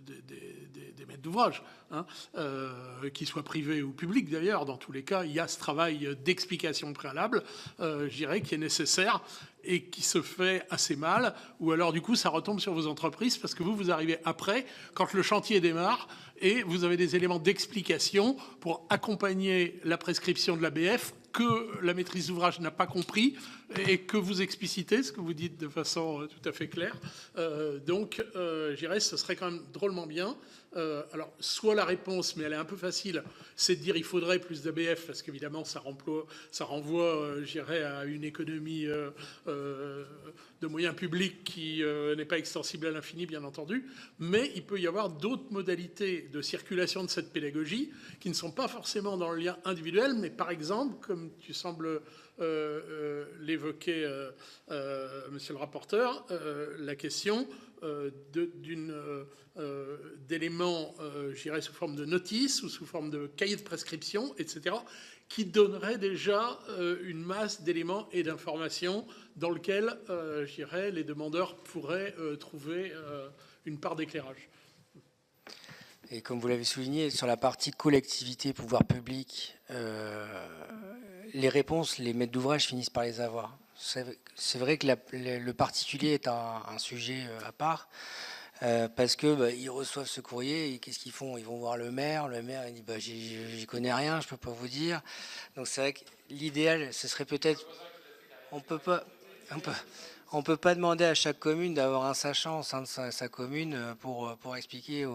des maîtres d'ouvrage, hein, qu'ils soient privés ou publics d'ailleurs, dans tous les cas, il y a ce travail d'explication préalable, je dirais, qui est nécessaire et qui se fait assez mal, ou alors du coup ça retombe sur vos entreprises parce que vous arrivez après, quand le chantier démarre, et vous avez des éléments d'explication pour accompagner la prescription de l'ABF que la maîtrise d'ouvrage n'a pas compris et que vous explicitez, ce que vous dites de façon tout à fait claire. Donc, je dirais, ce serait quand même drôlement bien. Alors, soit la réponse, mais elle est un peu facile, c'est de dire il faudrait plus d'ABF, parce qu'évidemment, ça renvoie, je dirais, à une économie de moyens publics qui n'est pas extensible à l'infini, bien entendu. Mais il peut y avoir d'autres modalités de circulation de cette pédagogie qui ne sont pas forcément dans le lien individuel, mais par exemple, comme tu sembles l'évoquer, monsieur le rapporteur, la question d'éléments, je dirais, sous forme de notice ou sous forme de cahier de prescription, etc., qui donnerait déjà une masse d'éléments et d'informations dans lequel, je dirais, les demandeurs pourraient trouver une part d'éclairage. Et comme vous l'avez souligné, sur la partie collectivité, pouvoir public, les réponses, les maîtres d'ouvrage finissent par les avoir. C'est vrai que le particulier est un sujet à part, parce que ils reçoivent ce courrier et qu'est-ce qu'ils font? Ils vont voir le maire il dit j'y connais rien, je peux pas vous dire. Donc c'est vrai que l'idéal, ce serait peut-être, on peut pas demander à chaque commune d'avoir un sachant au sein de sa commune pour expliquer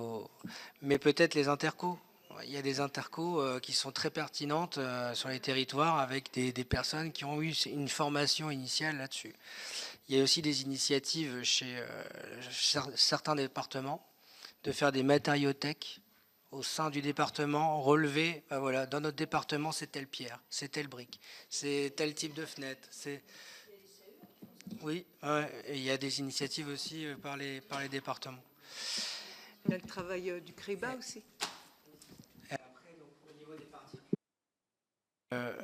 mais peut-être les intercos. Il y a des intercos qui sont très pertinentes sur les territoires avec des personnes qui ont eu une formation initiale là-dessus. Il y a aussi des initiatives chez certains départements de faire des matériothèques au sein du département, relever, voilà, dans notre département, c'est telle pierre, c'est telle brique, c'est tel type de fenêtre. Oui, ouais, et il y a des initiatives aussi par les départements. Il y a le travail du CREBA aussi.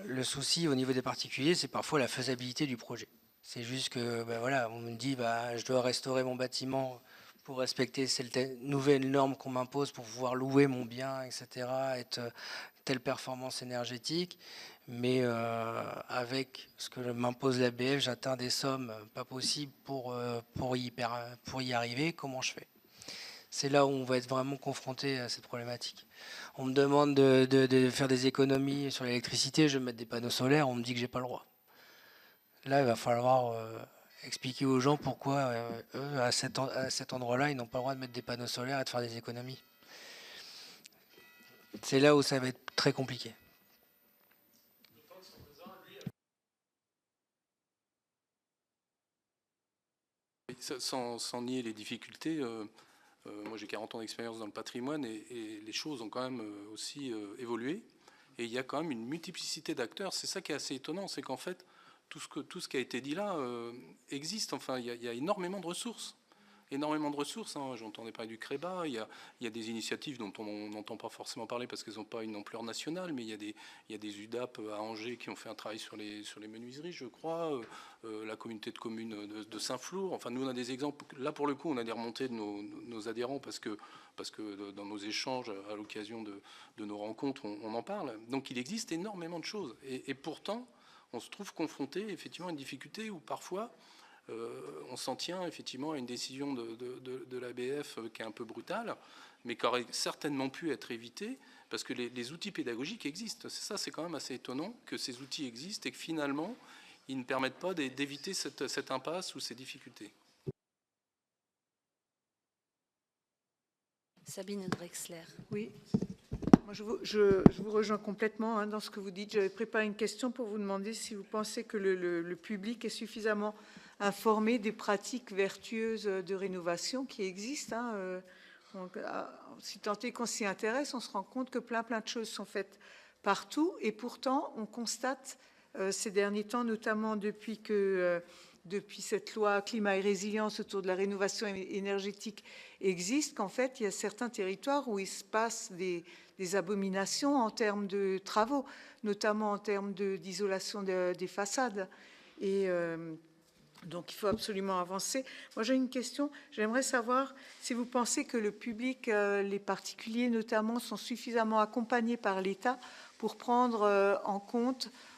Le souci au niveau des particuliers, c'est parfois la faisabilité du projet. C'est juste que, voilà, on me dit, je dois restaurer mon bâtiment pour respecter ces nouvelles normes qu'on m'impose pour pouvoir louer mon bien, etc., être telle performance énergétique. Mais avec ce que m'impose l'ABF, j'atteins des sommes pas possibles pour y arriver. Comment je fais? C'est là où on va être vraiment confronté à cette problématique. On me demande de faire des économies sur l'électricité, je vais mettre des panneaux solaires, on me dit que j'ai pas le droit. Là, il va falloir expliquer aux gens pourquoi eux, à cet endroit-là, ils n'ont pas le droit de mettre des panneaux solaires et de faire des économies. C'est là où ça va être très compliqué. Sans nier les difficultés, moi j'ai 40 ans d'expérience dans le patrimoine et les choses ont quand même aussi évolué. Et il y a quand même une multiplicité d'acteurs. C'est ça qui est assez étonnant, c'est qu'en fait, tout ce qui a été dit là existe. Enfin, il y a énormément de ressources. énormément de ressources. J'entendais parler du CREBA. Il y a des initiatives dont on n'entend pas forcément parler parce qu'elles n'ont pas une ampleur nationale, mais il y a des UDAP à Angers qui ont fait un travail sur les menuiseries, je crois. La communauté de communes de Saint-Flour. Enfin, nous, on a des exemples. Là, pour le coup, on a des remontées de nos adhérents parce que dans nos échanges, à l'occasion de nos rencontres, on en parle. Donc, il existe énormément de choses. Et pourtant, on se trouve confronté effectivement à une difficulté où parfois on s'en tient effectivement à une décision de l'ABF qui est un peu brutale, mais qui aurait certainement pu être évitée parce que les outils pédagogiques existent. C'est quand même assez étonnant que ces outils existent et que finalement, ils ne permettent pas d'éviter cette impasse ou ces difficultés. Sabine Drexler. Oui. Moi, je vous rejoins complètement dans ce que vous dites. J'avais préparé une question pour vous demander si vous pensez que le public est suffisamment informé des pratiques vertueuses de rénovation qui existent. Donc, si tant est qu'on s'y intéresse, on se rend compte que plein de choses sont faites partout. Et pourtant, on constate ces derniers temps, notamment depuis cette loi climat et résilience autour de la rénovation énergétique existe, qu'en fait, il y a certains territoires où il se passe des abominations en termes de travaux, notamment en termes d'isolation des façades. Et donc, il faut absolument avancer. Moi, j'ai une question. J'aimerais savoir si vous pensez que le public, les particuliers notamment, sont suffisamment accompagnés par l'État pour prendre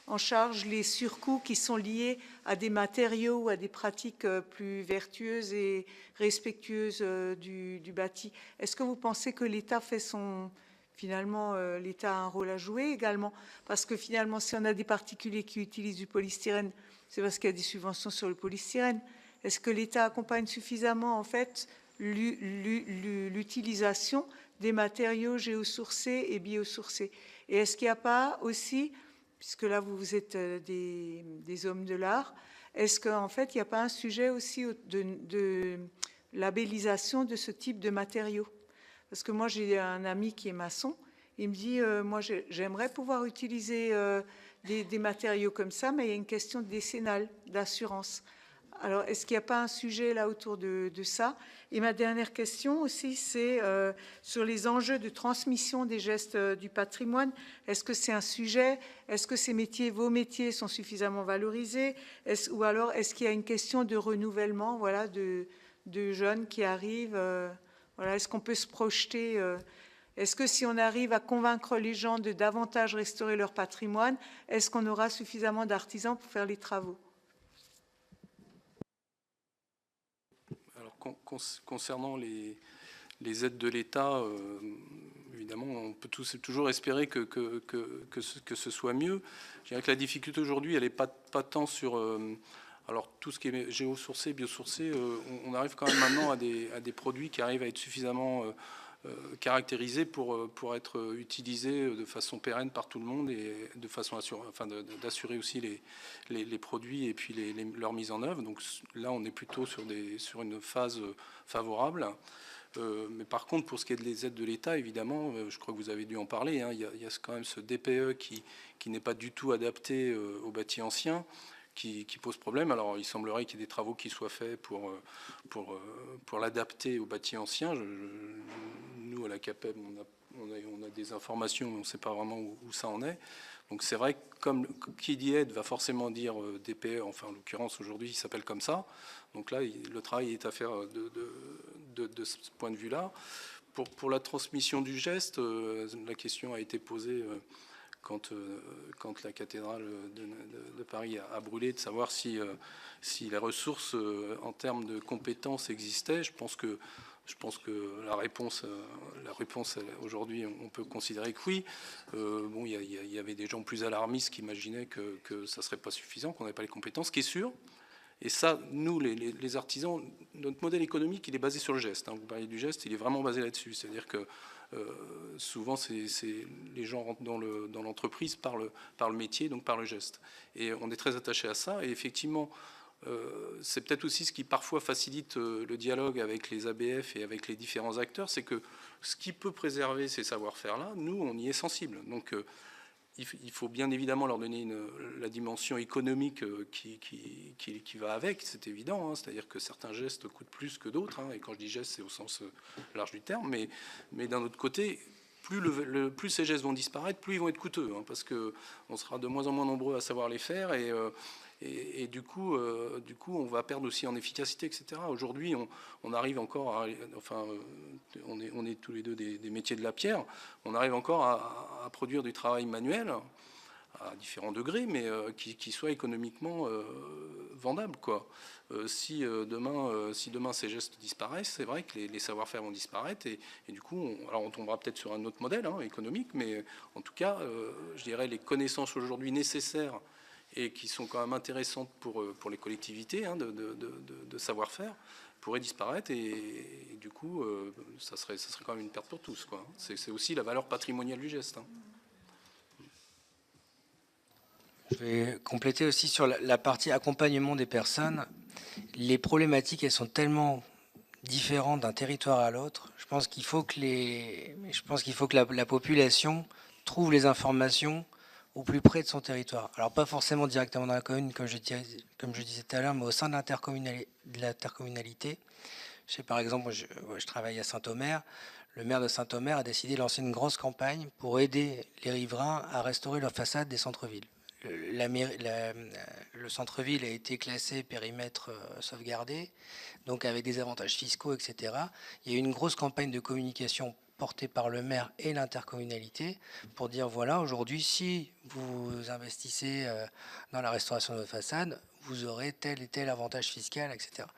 en charge les surcoûts qui sont liés à des matériaux ou à des pratiques plus vertueuses et respectueuses du bâti. Est-ce que vous pensez que l'État finalement, l'État a un rôle à jouer également? Parce que finalement, si on a des particuliers qui utilisent du polystyrène, c'est parce qu'il y a des subventions sur le polystyrène. Est-ce que l'État accompagne suffisamment, en fait, l'utilisation des matériaux géosourcés et biosourcés? Et est-ce qu'il n'y a pas aussi, puisque là, vous êtes des hommes de l'art, est-ce qu'en fait, il n'y a pas un sujet aussi de labellisation de ce type de matériaux? Parce que moi, j'ai un ami qui est maçon. Il me dit, moi, j'aimerais pouvoir utiliser des matériaux comme ça, mais il y a une question décennale d'assurance. Alors, est-ce qu'il n'y a pas un sujet là autour de ça? Et ma dernière question aussi, c'est sur les enjeux de transmission des gestes du patrimoine. Est-ce que c'est un sujet? Est-ce que vos métiers sont suffisamment valorisés? Ou alors, est-ce qu'il y a une question de renouvellement, voilà, de jeunes qui arrivent? Voilà, est-ce qu'on peut se projeter? Est-ce que si on arrive à convaincre les gens de davantage restaurer leur patrimoine, est-ce qu'on aura suffisamment d'artisans pour faire les travaux? Alors, concernant les aides de l'État, évidemment, on peut toujours espérer que ce soit mieux. Je dirais que la difficulté aujourd'hui, elle n'est pas tant sur... alors, tout ce qui est géosourcé, biosourcé, on arrive quand même maintenant à des produits qui arrivent à être suffisamment caractérisés pour être utilisés de façon pérenne par tout le monde et de façon d'assurer aussi les produits et puis leur mise en œuvre. Donc là, on est plutôt sur une phase favorable. Mais par contre, pour ce qui est des aides de l'État, évidemment, je crois que vous avez dû en parler, il y a quand même ce DPE qui n'est pas du tout adapté aux bâtis anciens, qui pose problème. Alors, il semblerait qu'il y ait des travaux qui soient faits pour l'adapter aux bâtis anciens. Nous, à la CAPEB, on a des informations, mais on ne sait pas vraiment où ça en est. Donc, c'est vrai que comme qui dit aide va forcément dire DPE, enfin, en l'occurrence, aujourd'hui, il s'appelle comme ça. Donc là, le travail est à faire de ce point de vue-là. Pour la transmission du geste, la question a été posée quand la cathédrale de Paris a brûlé, de savoir si les ressources en termes de compétences existaient. Je pense que la réponse aujourd'hui, on peut considérer que oui. Bon, il y avait des gens plus alarmistes qui imaginaient que ça ne serait pas suffisant, qu'on n'avait pas les compétences. Ce qui est sûr, et ça, nous, les artisans, notre modèle économique, il est basé sur le geste. Vous parliez du geste, il est vraiment basé là-dessus. C'est-à-dire que souvent, les gens rentrent dans l'entreprise par le métier, donc par le geste. Et on est très attaché à ça. Et effectivement, c'est peut-être aussi ce qui parfois facilite le dialogue avec les ABF et avec les différents acteurs, c'est que ce qui peut préserver ces savoir-faire-là, nous, on y est sensible. Donc, il faut bien évidemment leur donner la dimension économique qui va avec, c'est évident. Hein. C'est-à-dire que certains gestes coûtent plus que d'autres. Hein. Et quand je dis gestes, c'est au sens large du terme. Mais d'un autre côté, plus ces gestes vont disparaître, plus ils vont être coûteux. Hein, parce qu'on sera de moins en moins nombreux à savoir les faire. Et du coup, on va perdre aussi en efficacité, etc. Aujourd'hui, on arrive encore à... Enfin, on est tous les deux des métiers de la pierre. On arrive encore à produire du travail manuel à différents degrés, mais qui soit économiquement vendable, quoi. Si demain ces gestes disparaissent, c'est vrai que les savoir-faire vont disparaître et du coup, alors on tombera peut-être sur un autre modèle économique, mais en tout cas, je dirais les connaissances aujourd'hui nécessaires et qui sont quand même intéressantes pour les collectivités de savoir-faire, pourraient disparaître et du coup, ça serait quand même une perte pour tous, quoi. C'est aussi la valeur patrimoniale du geste. Hein. Je vais compléter aussi sur la partie accompagnement des personnes. Les problématiques, elles sont tellement différentes d'un territoire à l'autre. Je pense qu'il faut que la population trouve les informations au plus près de son territoire. Alors pas forcément directement dans la commune, comme je disais tout à l'heure, mais au sein de l'intercommunalité. Je sais, par exemple, je travaille à Saint-Omer. Le maire de Saint-Omer a décidé de lancer une grosse campagne pour aider les riverains à restaurer leur façade des centres-villes. Le centre-ville a été classé périmètre sauvegardé, donc avec des avantages fiscaux, etc. Il y a eu une grosse campagne de communication portée par le maire et l'intercommunalité pour dire voilà, aujourd'hui, si vous investissez dans la restauration de votre façade, vous aurez tel et tel avantage fiscal, etc.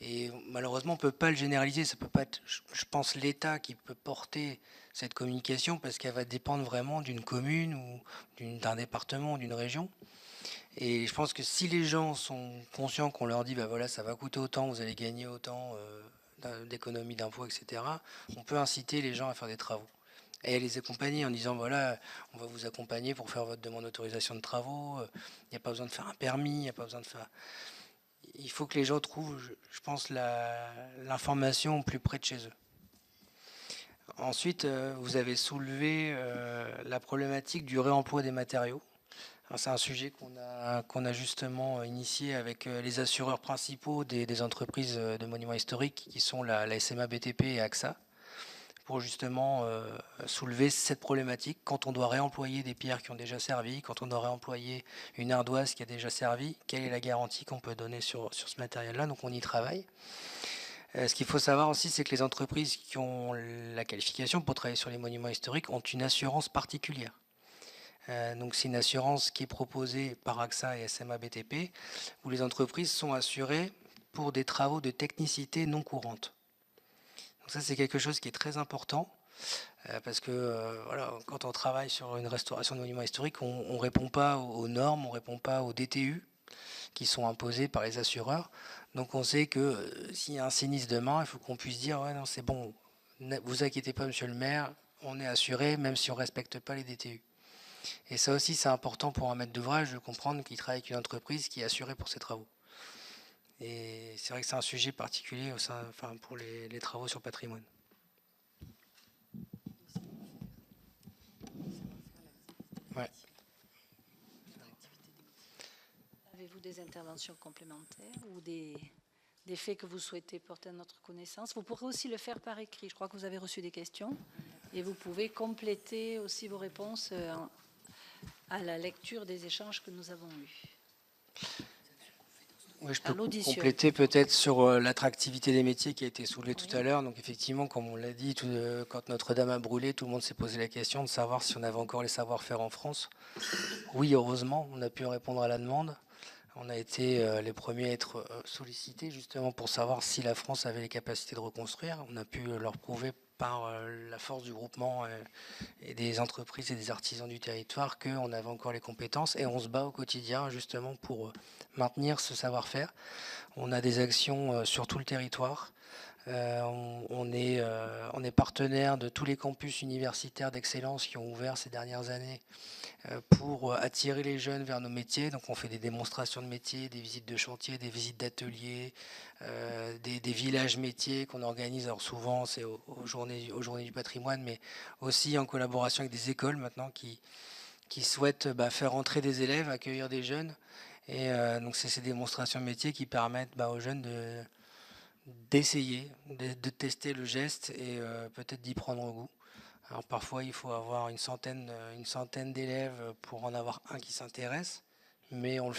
Et malheureusement, on ne peut pas le généraliser. Ça peut pas être, je pense, l'État qui peut porter cette communication parce qu'elle va dépendre vraiment d'une commune ou d'un département ou d'une région. Et je pense que si les gens sont conscients qu'on leur dit, bah voilà, ça va coûter autant, vous allez gagner autant d'économies d'impôts, etc., on peut inciter les gens à faire des travaux. Et à les accompagner en disant, voilà, on va vous accompagner pour faire votre demande d'autorisation de travaux, il n'y a pas besoin de faire un permis, il n'y a pas besoin de faire... Il faut que les gens trouvent, je pense, l'information plus près de chez eux. Ensuite, vous avez soulevé la problématique du réemploi des matériaux. C'est un sujet qu'on a justement initié avec les assureurs principaux des entreprises de monuments historiques qui sont la SMA BTP et AXA, pour justement soulever cette problématique. Quand on doit réemployer des pierres qui ont déjà servi, quand on doit réemployer une ardoise qui a déjà servi, quelle est la garantie qu'on peut donner sur ce matériel-là? Donc on y travaille. Ce qu'il faut savoir aussi, c'est que les entreprises qui ont la qualification pour travailler sur les monuments historiques ont une assurance particulière. Donc c'est une assurance qui est proposée par AXA et SMA BTP, où les entreprises sont assurées pour des travaux de technicité non courante. Donc ça, c'est quelque chose qui est très important, parce que voilà, quand on travaille sur une restauration de monuments historiques, on ne répond pas aux normes, on ne répond pas aux DTU qui sont imposés par les assureurs. Donc on sait que s'il y a un sinistre demain, il faut qu'on puisse dire ouais, non, c'est bon, vous inquiétez pas, monsieur le maire, on est assuré même si on ne respecte pas les DTU. Et ça aussi, c'est important pour un maître d'ouvrage de comprendre qu'il travaille avec une entreprise qui est assurée pour ses travaux. Et c'est vrai que c'est un sujet particulier pour les travaux sur patrimoine. Ouais. Avez-vous des interventions complémentaires ou des faits que vous souhaitez porter à notre connaissance? Vous pourrez aussi le faire par écrit. Je crois que vous avez reçu des questions. Et vous pouvez compléter aussi vos réponses à la lecture des échanges que nous avons eus. Oui, je peux compléter peut-être sur l'attractivité des métiers qui a été soulevée tout à l'heure. Donc effectivement, comme on l'a dit, quand Notre-Dame a brûlé, tout le monde s'est posé la question de savoir si on avait encore les savoir-faire en France. Oui, heureusement, on a pu répondre à la demande. On a été les premiers à être sollicités justement pour savoir si la France avait les capacités de reconstruire. On a pu leur prouver par la force du groupement et des entreprises et des artisans du territoire qu'on avait encore les compétences et on se bat au quotidien justement pour maintenir ce savoir-faire. On a des actions sur tout le territoire. On est partenaire de tous les campus universitaires d'excellence qui ont ouvert ces dernières années pour attirer les jeunes vers nos métiers. Donc on fait des démonstrations de métiers, des visites de chantier, des visites d'ateliers, des villages métiers qu'on organise. Alors souvent c'est aux journées du patrimoine, mais aussi en collaboration avec des écoles maintenant qui qui souhaitent faire entrer des élèves, accueillir des jeunes. Et donc c'est ces démonstrations métiers qui permettent aux jeunes d'essayer, de tester le geste et peut-être d'y prendre goût. Alors parfois il faut avoir une centaine d'élèves pour en avoir un qui s'intéresse, mais on le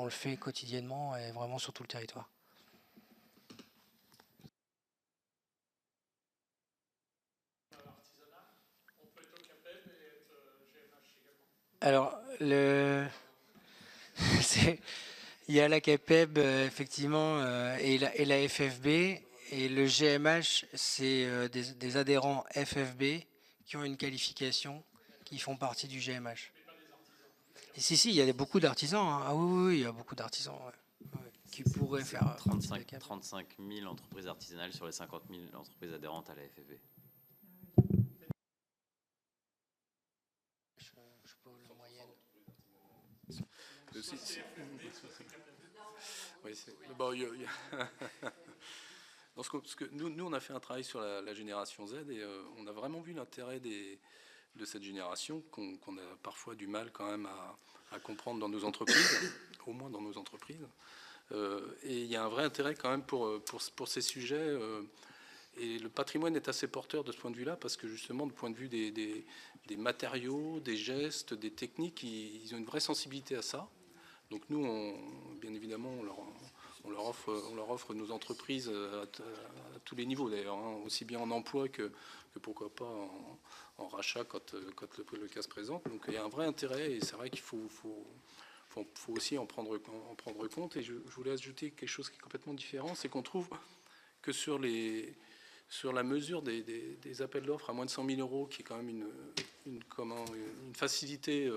fait quotidiennement et vraiment sur tout le territoire. Alors, il y a la CAPEB, effectivement, et la FFB, et le GMH, c'est des adhérents FFB qui ont une qualification, qui font partie du GMH. Et si, il y a beaucoup d'artisans. Hein. Ah oui, il y a beaucoup d'artisans qui pourraient faire 35 000 entreprises artisanales sur les 50 000 entreprises adhérentes à la FFB. Nous, on a fait un travail sur la génération Z et on a vraiment vu l'intérêt de cette génération qu'on a parfois du mal quand même à comprendre dans nos entreprises, au moins dans nos entreprises. Et il y a un vrai intérêt quand même pour ces sujets. Et le patrimoine est assez porteur de ce point de vue-là, parce que justement, du point de vue des matériaux, des gestes, des techniques, ils ont une vraie sensibilité à ça. Donc nous, bien évidemment, on leur offre nos entreprises à tous les niveaux d'ailleurs, hein, aussi bien en emploi que pourquoi pas en rachat quand le cas se présente. Donc il y a un vrai intérêt et c'est vrai qu'il faut aussi en prendre compte. Et je voulais ajouter quelque chose qui est complètement différent, c'est qu'on trouve que sur la mesure des appels d'offres à moins de 100 000 euros, qui est quand même une facilité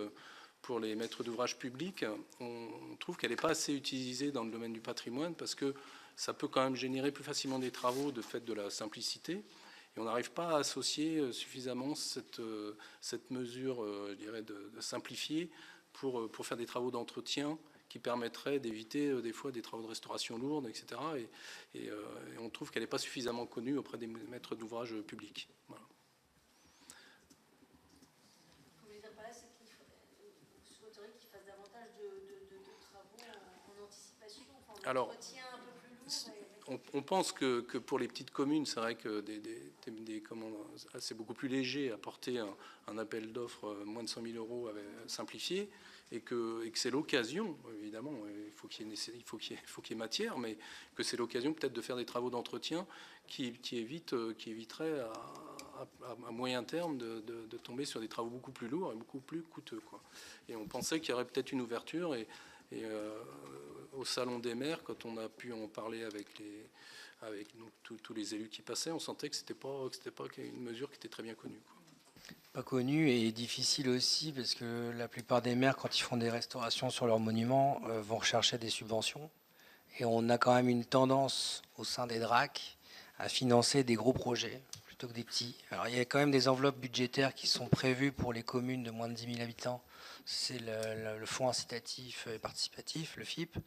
pour les maîtres d'ouvrage publics, on trouve qu'elle n'est pas assez utilisée dans le domaine du patrimoine, parce que ça peut quand même générer plus facilement des travaux de fait de la simplicité. Et on n'arrive pas à associer suffisamment cette mesure, je dirais, de simplifier pour faire des travaux d'entretien qui permettraient d'éviter des fois des travaux de restauration lourde, etc. Et on trouve qu'elle n'est pas suffisamment connue auprès des maîtres d'ouvrage publics. Voilà. Alors, on pense que pour les petites communes, c'est vrai que c'est beaucoup plus léger à porter un appel d'offres moins de 100 000 euros simplifié, et que c'est l'occasion, évidemment, il faut qu'il y ait matière, mais que c'est l'occasion peut-être de faire des travaux d'entretien qui éviteraient à moyen terme de tomber sur des travaux beaucoup plus lourds et beaucoup plus coûteux, quoi. Et on pensait qu'il y aurait peut-être une ouverture, et au Salon des maires, quand on a pu en parler avec tous les élus qui passaient, on sentait que c'était pas une mesure qui était très bien connue, quoi. Pas connue et difficile aussi, parce que la plupart des maires, quand ils font des restaurations sur leurs monuments, vont rechercher des subventions. Et on a quand même une tendance au sein des DRAC à financer des gros projets plutôt que des petits. Alors il y a quand même des enveloppes budgétaires qui sont prévues pour les communes de moins de 10 000 habitants. C'est le fonds incitatif et participatif, le FIP,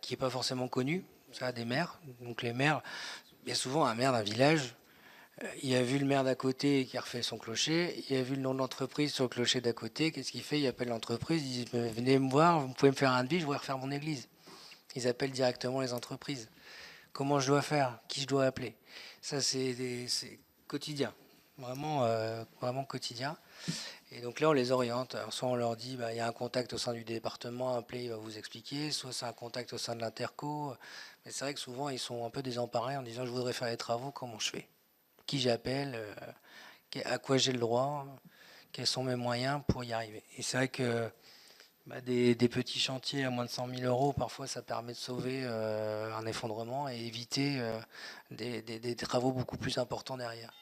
qui n'est pas forcément connu, ça, des maires. Donc les maires, bien souvent un maire d'un village, il a vu le maire d'à côté qui a refait son clocher, il a vu le nom de l'entreprise sur le clocher d'à côté, qu'est-ce qu'il fait? Il appelle l'entreprise, il dit venez me voir, vous pouvez me faire un devis, je voudrais refaire mon église. Ils appellent directement les entreprises. Comment je dois faire? Qui je dois appeler? Ça, c'est quotidien, vraiment quotidien. Et donc là, on les oriente. Alors, soit on leur dit, il y a un contact au sein du département, appelez, il va vous expliquer. Soit c'est un contact au sein de l'interco. Mais c'est vrai que souvent, ils sont un peu désemparés en disant, je voudrais faire les travaux, comment je fais? Qui j'appelle? À quoi j'ai le droit? Quels sont mes moyens pour y arriver? Et c'est vrai que des petits chantiers à moins de 100 000 euros, parfois, ça permet de sauver un effondrement et éviter des travaux beaucoup plus importants derrière.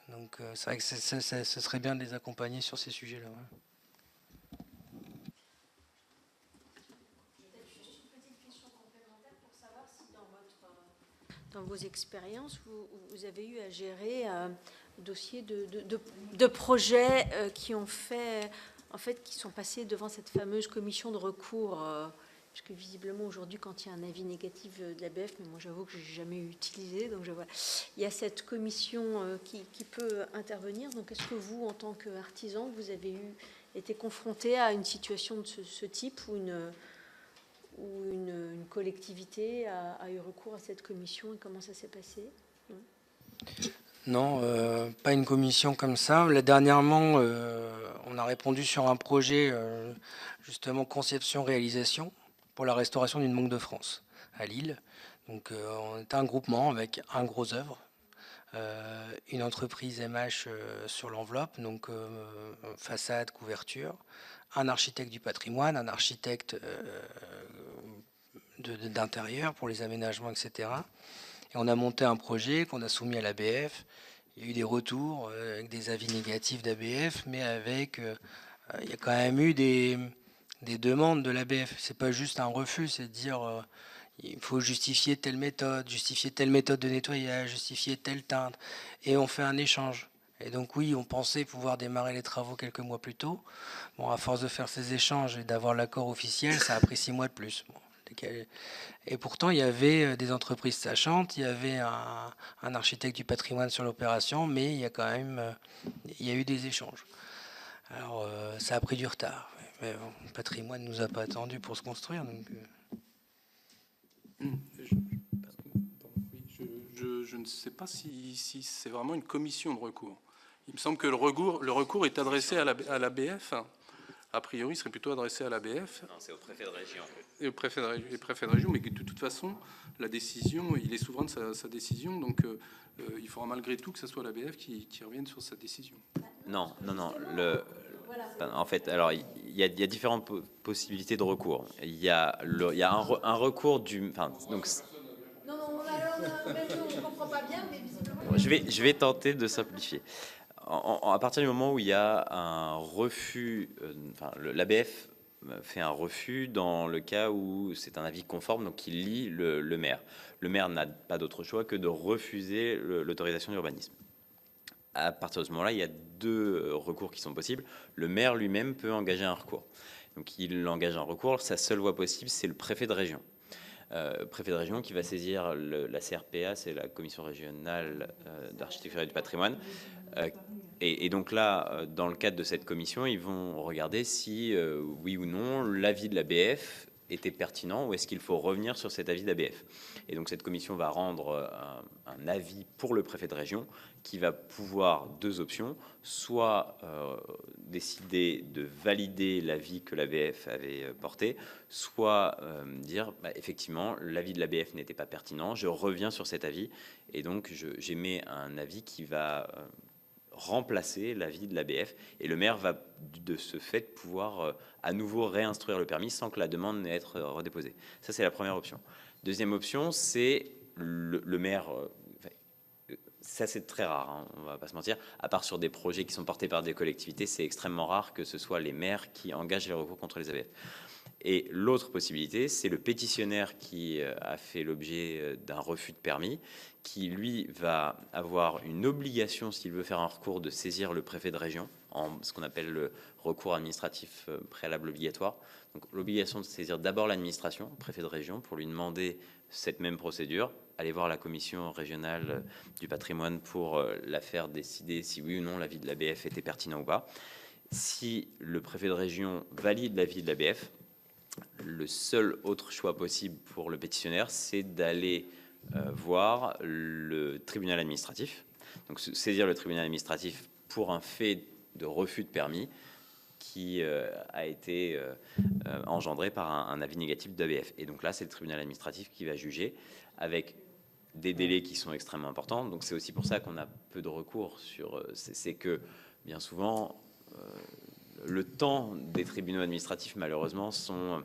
Donc c'est vrai que ce serait bien de les accompagner sur ces sujets-là. Ouais. Juste une petite question complémentaire pour savoir si dans vos expériences, vous avez eu à gérer un dossier de projets qui sont passés devant cette fameuse commission de recours. Parce que visiblement, aujourd'hui, quand il y a un avis négatif de l'ABF, mais moi j'avoue que je n'ai jamais utilisé, donc il y a cette commission qui peut intervenir. Donc est-ce que vous, en tant qu'artisan, vous avez eu été confronté à une situation de ce type où une collectivité a eu recours à cette commission et comment ça s'est passé? Non, pas une commission comme ça. Là, dernièrement, on a répondu sur un projet, justement, conception-réalisation pour la restauration d'une Banque de France à Lille. Donc, on est un groupement avec un gros œuvre, une entreprise MH sur l'enveloppe, donc façade, couverture, un architecte du patrimoine, un architecte d'intérieur pour les aménagements, etc. Et on a monté un projet qu'on a soumis à l'ABF. Il y a eu des retours avec des avis négatifs d'ABF, mais avec, il y a quand même eu des demandes de l'ABF. C'est pas juste un refus, c'est de dire il faut justifier telle méthode de nettoyage, justifier telle teinte, et on fait un échange. Et donc oui, on pensait pouvoir démarrer les travaux quelques mois plus tôt. Bon, à force de faire ces échanges et d'avoir l'accord officiel, ça a pris 6 mois de plus. Bon. Et pourtant, il y avait des entreprises sachantes, il y avait un architecte du patrimoine sur l'opération, mais il y a quand même il y a eu des échanges. Alors, ça a pris du retard. Mais bon, le patrimoine ne nous a pas attendu pour se construire. Donc, Je ne sais pas si c'est vraiment une commission de recours. Il me semble que le recours est adressé à l'ABF. A priori, il serait plutôt adressé à l'ABF. Non, c'est au préfet de région. Et au préfet de région, mais de toute façon, la décision, il est souverain de sa décision, donc il faudra malgré tout que ce soit l'ABF qui revienne sur sa décision. Non. En fait, alors il y a différentes possibilités de recours. Il y a un recours du. Enfin, donc. Non, même nous, on ne comprend pas bien, mais visiblement. Je vais tenter de simplifier. À partir du moment où il y a un refus, l'ABF fait un refus dans le cas où c'est un avis conforme, donc il lie le maire. Le maire n'a pas d'autre choix que de refuser l'autorisation d'urbanisme. À partir de ce moment-là, il y a 2 recours qui sont possibles. Le maire lui-même peut engager un recours. Donc il engage un recours. Sa seule voie possible, c'est le préfet de région. Préfet de région qui va saisir la CRPA, c'est la Commission régionale d'architecture et du patrimoine. Et donc là, dans le cadre de cette commission, ils vont regarder si, oui ou non, l'avis de l'ABF était pertinent ou est-ce qu'il faut revenir sur cet avis d'ABF. Et donc cette commission va rendre un avis pour le préfet de région qui va pouvoir 2 options, soit décider de valider l'avis que l'ABF avait porté, soit dire effectivement l'avis de l'ABF n'était pas pertinent, je reviens sur cet avis et donc j'émets un avis qui va remplacer l'avis de l'ABF et le maire va de ce fait pouvoir à nouveau réinstruire le permis sans que la demande n'ait être redéposée. Ça c'est la première option. Deuxième option, c'est le maire. Ça c'est très rare, hein, on va pas se mentir. À part sur des projets qui sont portés par des collectivités, c'est extrêmement rare que ce soit les maires qui engagent les recours contre les ABF. Et l'autre possibilité, c'est le pétitionnaire qui a fait l'objet d'un refus de permis, qui lui va avoir une obligation, s'il veut faire un recours, de saisir le préfet de région, en ce qu'on appelle le recours administratif préalable obligatoire. Donc l'obligation de saisir d'abord l'administration, le préfet de région, pour lui demander cette même procédure, aller voir la commission régionale du patrimoine pour la faire décider si oui ou non l'avis de l'ABF était pertinent ou pas. Si le préfet de région valide l'avis de l'ABF, le seul autre choix possible pour le pétitionnaire, c'est d'aller voir le tribunal administratif. Donc saisir le tribunal administratif pour un fait de refus de permis qui a été engendré par un avis négatif d'ABF. Et donc là, c'est le tribunal administratif qui va juger avec des délais qui sont extrêmement importants. Donc c'est aussi pour ça qu'on a peu de recours sur... C'est que bien souvent... le temps des tribunaux administratifs, malheureusement, sont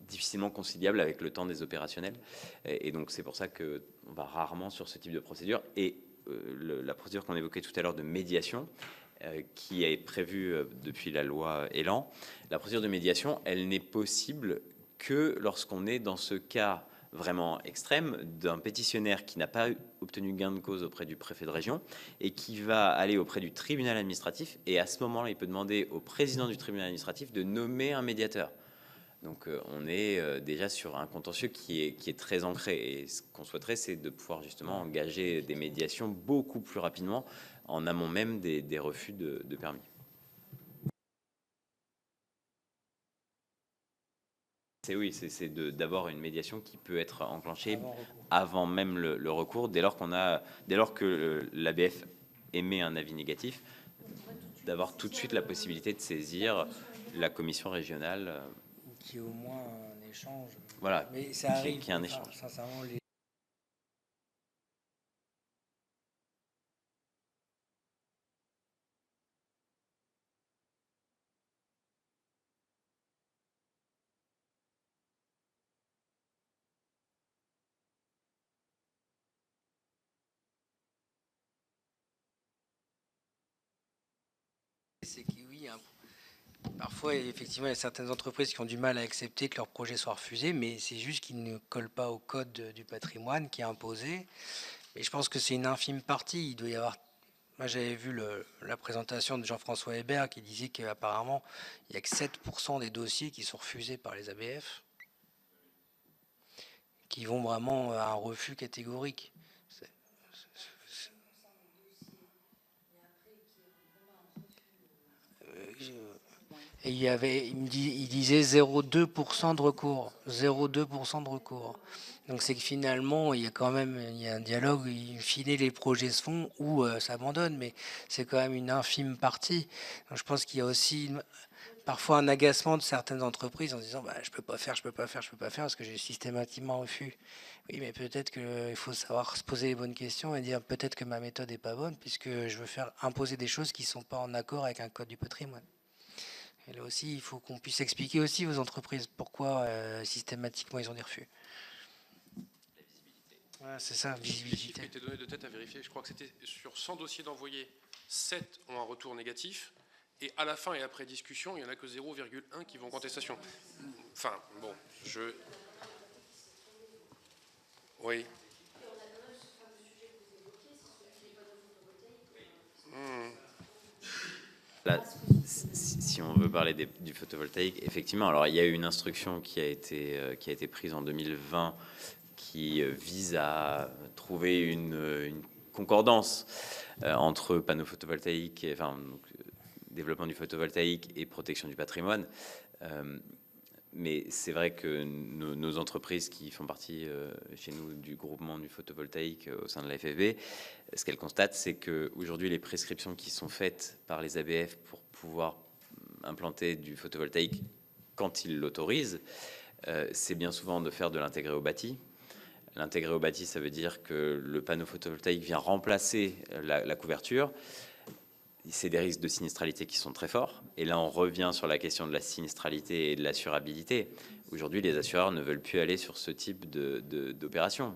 difficilement conciliables avec le temps des opérationnels. Et donc, c'est pour ça qu'on va rarement sur ce type de procédure. Et la procédure qu'on évoquait tout à l'heure de médiation, qui est prévue depuis la loi Elan, la procédure de médiation, elle n'est possible que lorsqu'on est dans ce cas vraiment extrême d'un pétitionnaire qui n'a pas obtenu gain de cause auprès du préfet de région et qui va aller auprès du tribunal administratif et à ce moment-là, il peut demander au président du tribunal administratif de nommer un médiateur. Donc on est déjà sur un contentieux qui est très ancré et ce qu'on souhaiterait, c'est de pouvoir justement engager des médiations beaucoup plus rapidement en amont même des refus de permis. C'est d'avoir une médiation qui peut être enclenchée Avant recours. avant même le recours, dès lors que l'ABF émet un avis négatif, d'avoir tout de suite la possibilité de saisir la commission régionale. Qui est au moins un échange. Voilà, Mais ça arrive. qui est un enfin, échange. Sincèrement, les c'est que oui, parfois, effectivement, il y a certaines entreprises qui ont du mal à accepter que leur projet soit refusé, mais c'est juste qu'ils ne collent pas au code du patrimoine qui est imposé. Et je pense que c'est une infime partie. Il doit y avoir. Moi, j'avais vu la présentation de Jean-François Hébert qui disait qu'apparemment, il n'y a que 7% des dossiers qui sont refusés par les ABF, qui vont vraiment à un refus catégorique. Et il disait 0,2% de recours. 0,2% de recours. Donc c'est que finalement, il y a un dialogue, in fine, les projets se font ou s'abandonnent, mais c'est quand même une infime partie. Donc je pense qu'il y a aussi parfois un agacement de certaines entreprises en disant je peux pas faire parce que j'ai systématiquement refus. Oui, mais peut-être qu'il faut savoir se poser les bonnes questions et dire peut-être que ma méthode n'est pas bonne puisque je veux faire imposer des choses qui ne sont pas en accord avec un code du patrimoine. Et là aussi, il faut qu'on puisse expliquer aussi aux entreprises pourquoi systématiquement ils ont des refus. Voilà, c'est ça, Les visibilité. chiffres étaient donnés de tête à vérifier. Je crois que c'était sur 100 dossiers d'envoyés, 7 ont un retour négatif. Et à la fin et après discussion, il n'y en a que 0,1 qui vont en contestation. Enfin, bon, Oui. Là, si on veut parler du photovoltaïque, effectivement, alors il y a eu une instruction qui a été prise en 2020 qui vise à trouver une concordance entre panneaux photovoltaïques, développement du photovoltaïque et protection du patrimoine. Mais c'est vrai que nos entreprises qui font partie chez nous du groupement du photovoltaïque au sein de la FFB, ce qu'elles constatent, c'est qu'aujourd'hui, les prescriptions qui sont faites par les ABF pour pouvoir implanter du photovoltaïque quand ils l'autorisent, c'est bien souvent de faire de l'intégré au bâti. L'intégré au bâti, ça veut dire que le panneau photovoltaïque vient remplacer la couverture. C'est des risques de sinistralité qui sont très forts. Et là, on revient sur la question de la sinistralité et de l'assurabilité. Aujourd'hui, les assureurs ne veulent plus aller sur ce type d'opération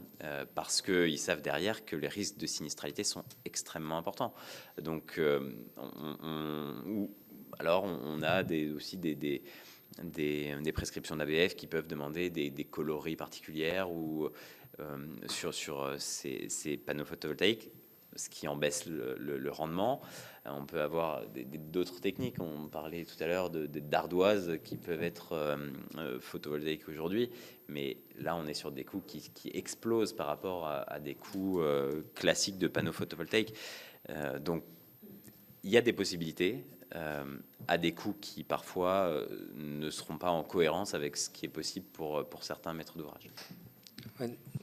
parce qu'ils savent derrière que les risques de sinistralité sont extrêmement importants. Donc, on a aussi des prescriptions d'ABF qui peuvent demander des coloris particulières ou sur ces panneaux photovoltaïques, ce qui en baisse le rendement. On peut avoir d'autres techniques. On parlait tout à l'heure d'ardoises qui peuvent être photovoltaïques aujourd'hui, mais là on est sur des coûts qui explosent par rapport à des coûts classiques de panneaux photovoltaïques. Donc il y a des possibilités à des coûts qui parfois ne seront pas en cohérence avec ce qui est possible pour certains maîtres d'ouvrage.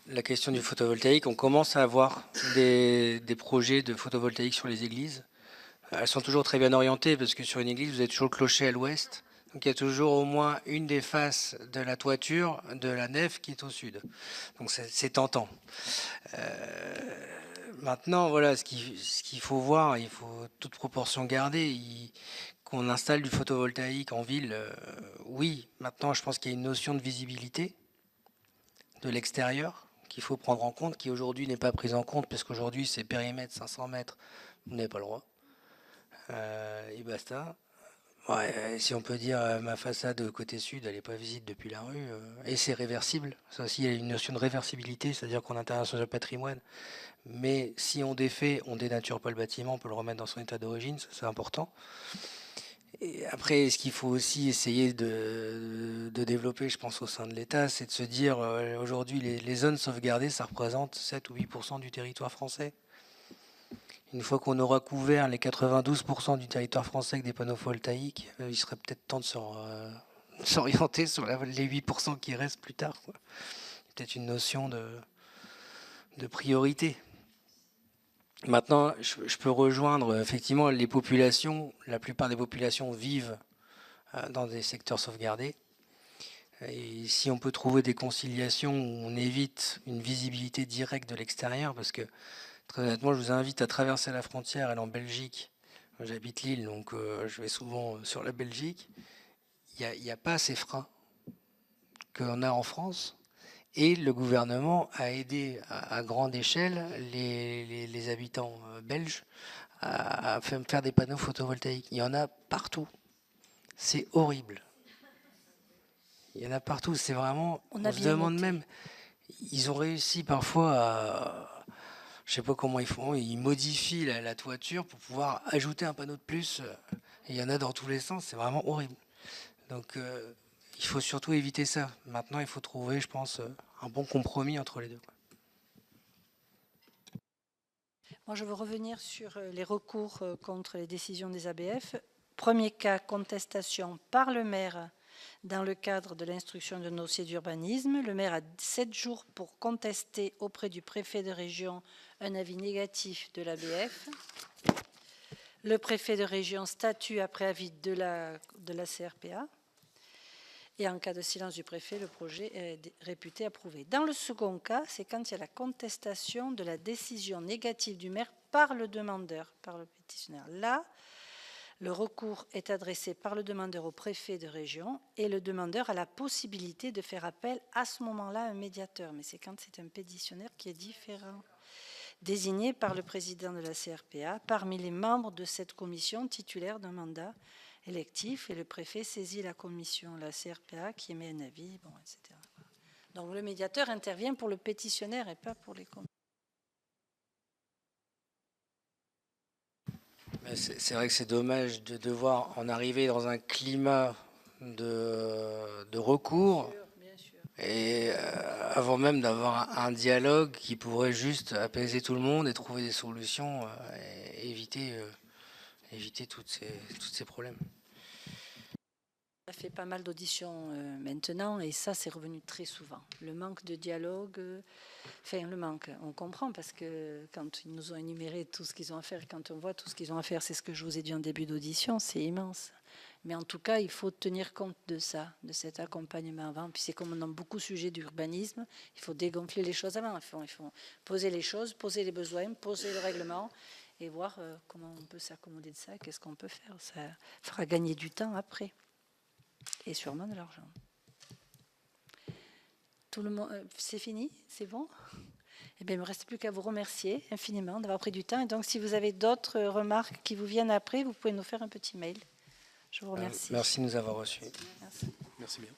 La question du photovoltaïque, on commence à avoir des projets de photovoltaïque sur les églises. Elles sont toujours très bien orientées parce que sur une église, vous avez toujours le clocher à l'ouest. Donc il y a toujours au moins une des faces de la toiture de la nef qui est au sud. Donc c'est tentant. Maintenant, voilà, ce qu'il faut voir, il faut toute proportion garder. Qu'on installe du photovoltaïque en ville, oui. Maintenant, je pense qu'il y a une notion de visibilité de l'extérieur qu'il faut prendre en compte, qui aujourd'hui n'est pas prise en compte parce qu'aujourd'hui, c'est périmètre 500 mètres, vous n'avez pas le droit. Et basta. Ouais, si on peut dire ma façade côté sud, elle n'est pas visible depuis la rue, et c'est réversible. Ça aussi, il y a une notion de réversibilité, c'est-à-dire qu'on intervient sur le patrimoine. Mais si on défait, on dénature pas le bâtiment, on peut le remettre dans son état d'origine, ça c'est important. Et après, ce qu'il faut aussi essayer de développer, je pense, au sein de l'État, c'est de se dire, aujourd'hui, les zones sauvegardées, ça représente 7 ou 8% du territoire français. Une fois qu'on aura couvert les 92% du territoire français avec des panneaux photovoltaïques, il serait peut-être temps s'orienter sur les 8% qui restent plus tard, quoi. Peut-être une notion de priorité. Maintenant, je peux rejoindre effectivement les populations. La plupart des populations vivent dans des secteurs sauvegardés. Et si on peut trouver des conciliations où on évite une visibilité directe de l'extérieur, parce que très honnêtement, je vous invite à traverser la frontière, aller en Belgique. J'habite Lille, donc je vais souvent sur la Belgique. Il n'y a pas ces freins qu'on a en France. Et le gouvernement a aidé à grande échelle les habitants belges à faire des panneaux photovoltaïques. Il y en a partout. C'est horrible. Il y en a partout. C'est vraiment... On se demande même... Ils ont réussi parfois à... Je ne sais pas comment ils font. Ils modifient la toiture pour pouvoir ajouter un panneau de plus. Et il y en a dans tous les sens. C'est vraiment horrible. Donc... il faut surtout éviter ça. Maintenant, il faut trouver, je pense, un bon compromis entre les deux. Moi, je veux revenir sur les recours contre les décisions des ABF. Premier cas, contestation par le maire dans le cadre de l'instruction d'un dossier d'urbanisme. Le maire a 7 jours pour contester auprès du préfet de région un avis négatif de l'ABF. Le préfet de région statue après avis de la CRPA. Et en cas de silence du préfet, le projet est réputé approuvé. Dans le second cas, c'est quand il y a la contestation de la décision négative du maire par le demandeur, par le pétitionnaire. Là, le recours est adressé par le demandeur au préfet de région et le demandeur a la possibilité de faire appel à ce moment-là à un médiateur. Mais c'est quand c'est un pétitionnaire qui est différent. Désigné par le président de la CRPA parmi les membres de cette commission titulaire d'un mandat électif, et le préfet saisit la commission, la CRPA, qui émet un avis, bon, etc. Donc le médiateur intervient pour le pétitionnaire et pas pour les commissions. C'est vrai que c'est dommage de devoir en arriver dans un climat de recours, bien sûr. Et avant même d'avoir un dialogue qui pourrait juste apaiser tout le monde et trouver des solutions et éviter tous ces problèmes. On a fait pas mal d'auditions maintenant et ça c'est revenu très souvent. Le manque de dialogue, le manque, on comprend parce que quand ils nous ont énuméré tout ce qu'ils ont à faire, quand on voit tout ce qu'ils ont à faire, c'est ce que je vous ai dit en début d'audition, c'est immense. Mais en tout cas, il faut tenir compte de ça, de cet accompagnement avant. Puis c'est comme dans beaucoup de sujets d'urbanisme, il faut dégonfler les choses avant. Il faut poser les choses, poser les besoins, poser le règlement et voir comment on peut s'accommoder de ça, qu'est-ce qu'on peut faire. Ça fera gagner du temps après. Et sûrement de l'argent. Tout le monde, c'est fini, c'est bon. Eh bien, il ne me reste plus qu'à vous remercier infiniment d'avoir pris du temps. Et donc, si vous avez d'autres remarques qui vous viennent après, vous pouvez nous faire un petit mail. Je vous remercie. Merci de nous avoir reçus. Merci. Merci bien.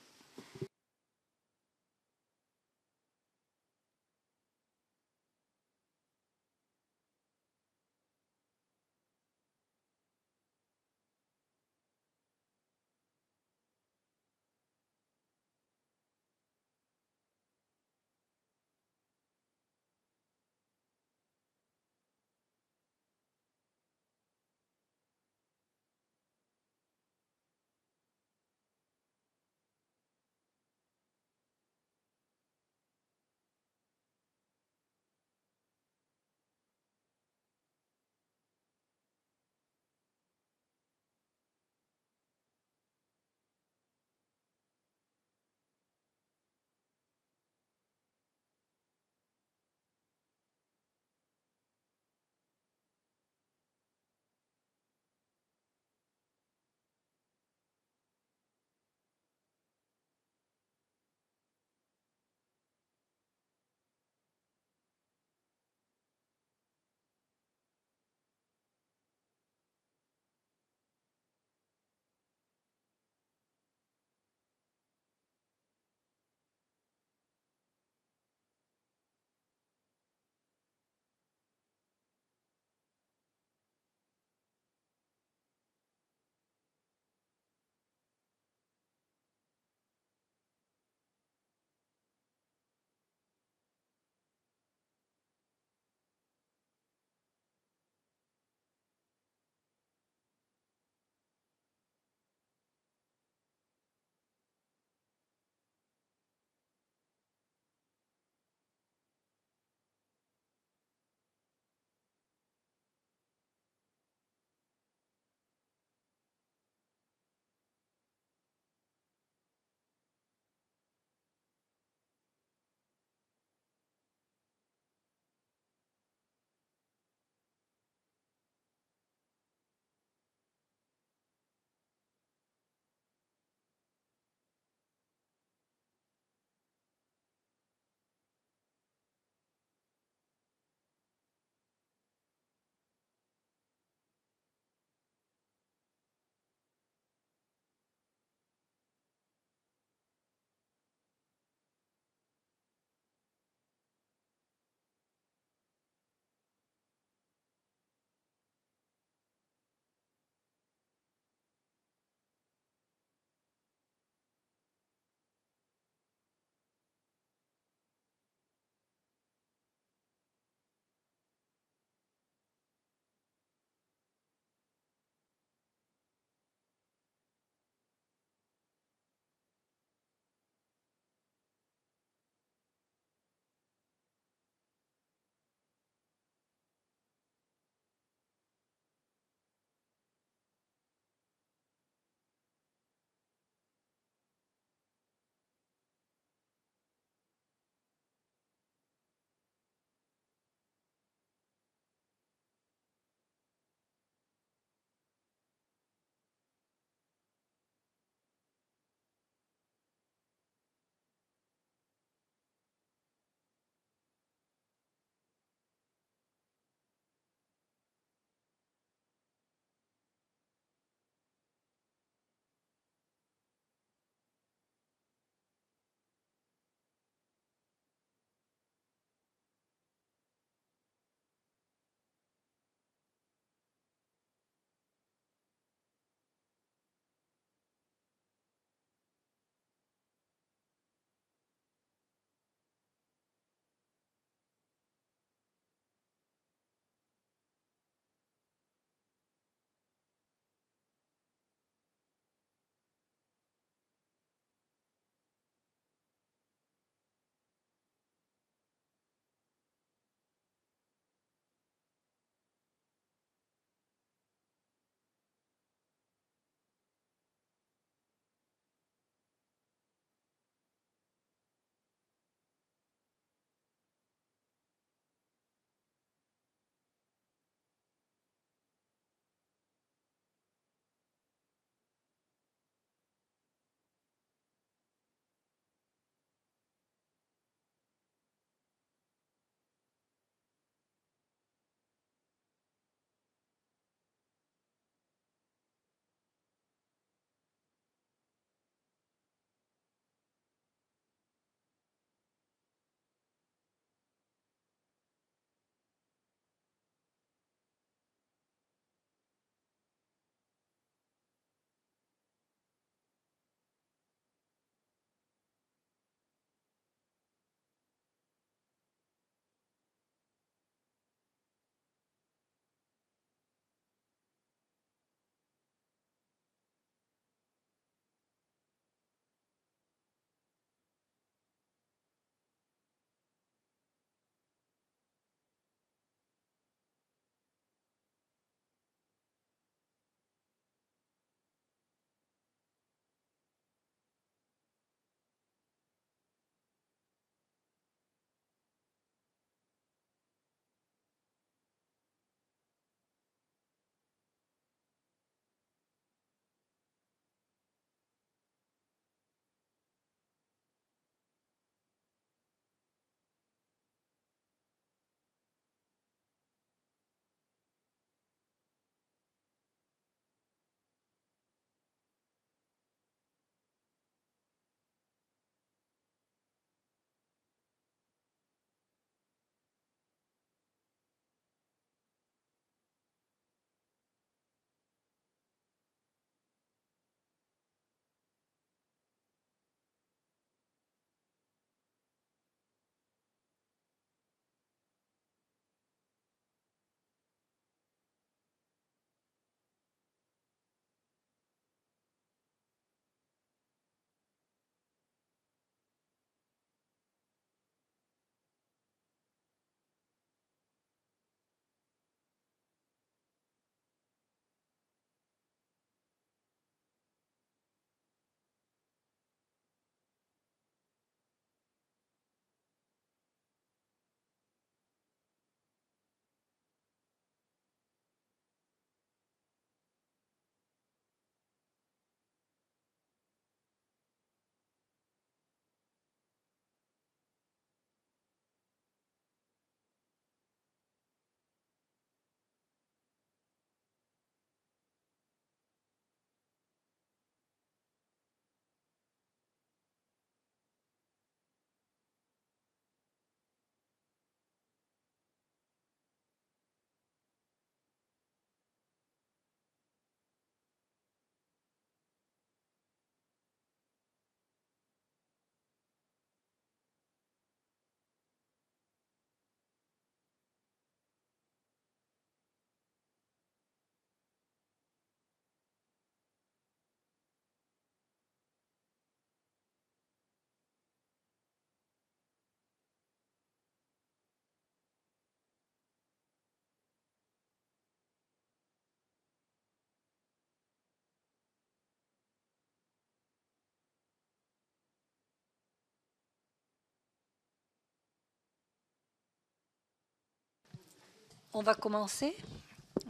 On va commencer.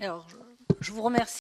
Alors, je vous remercie.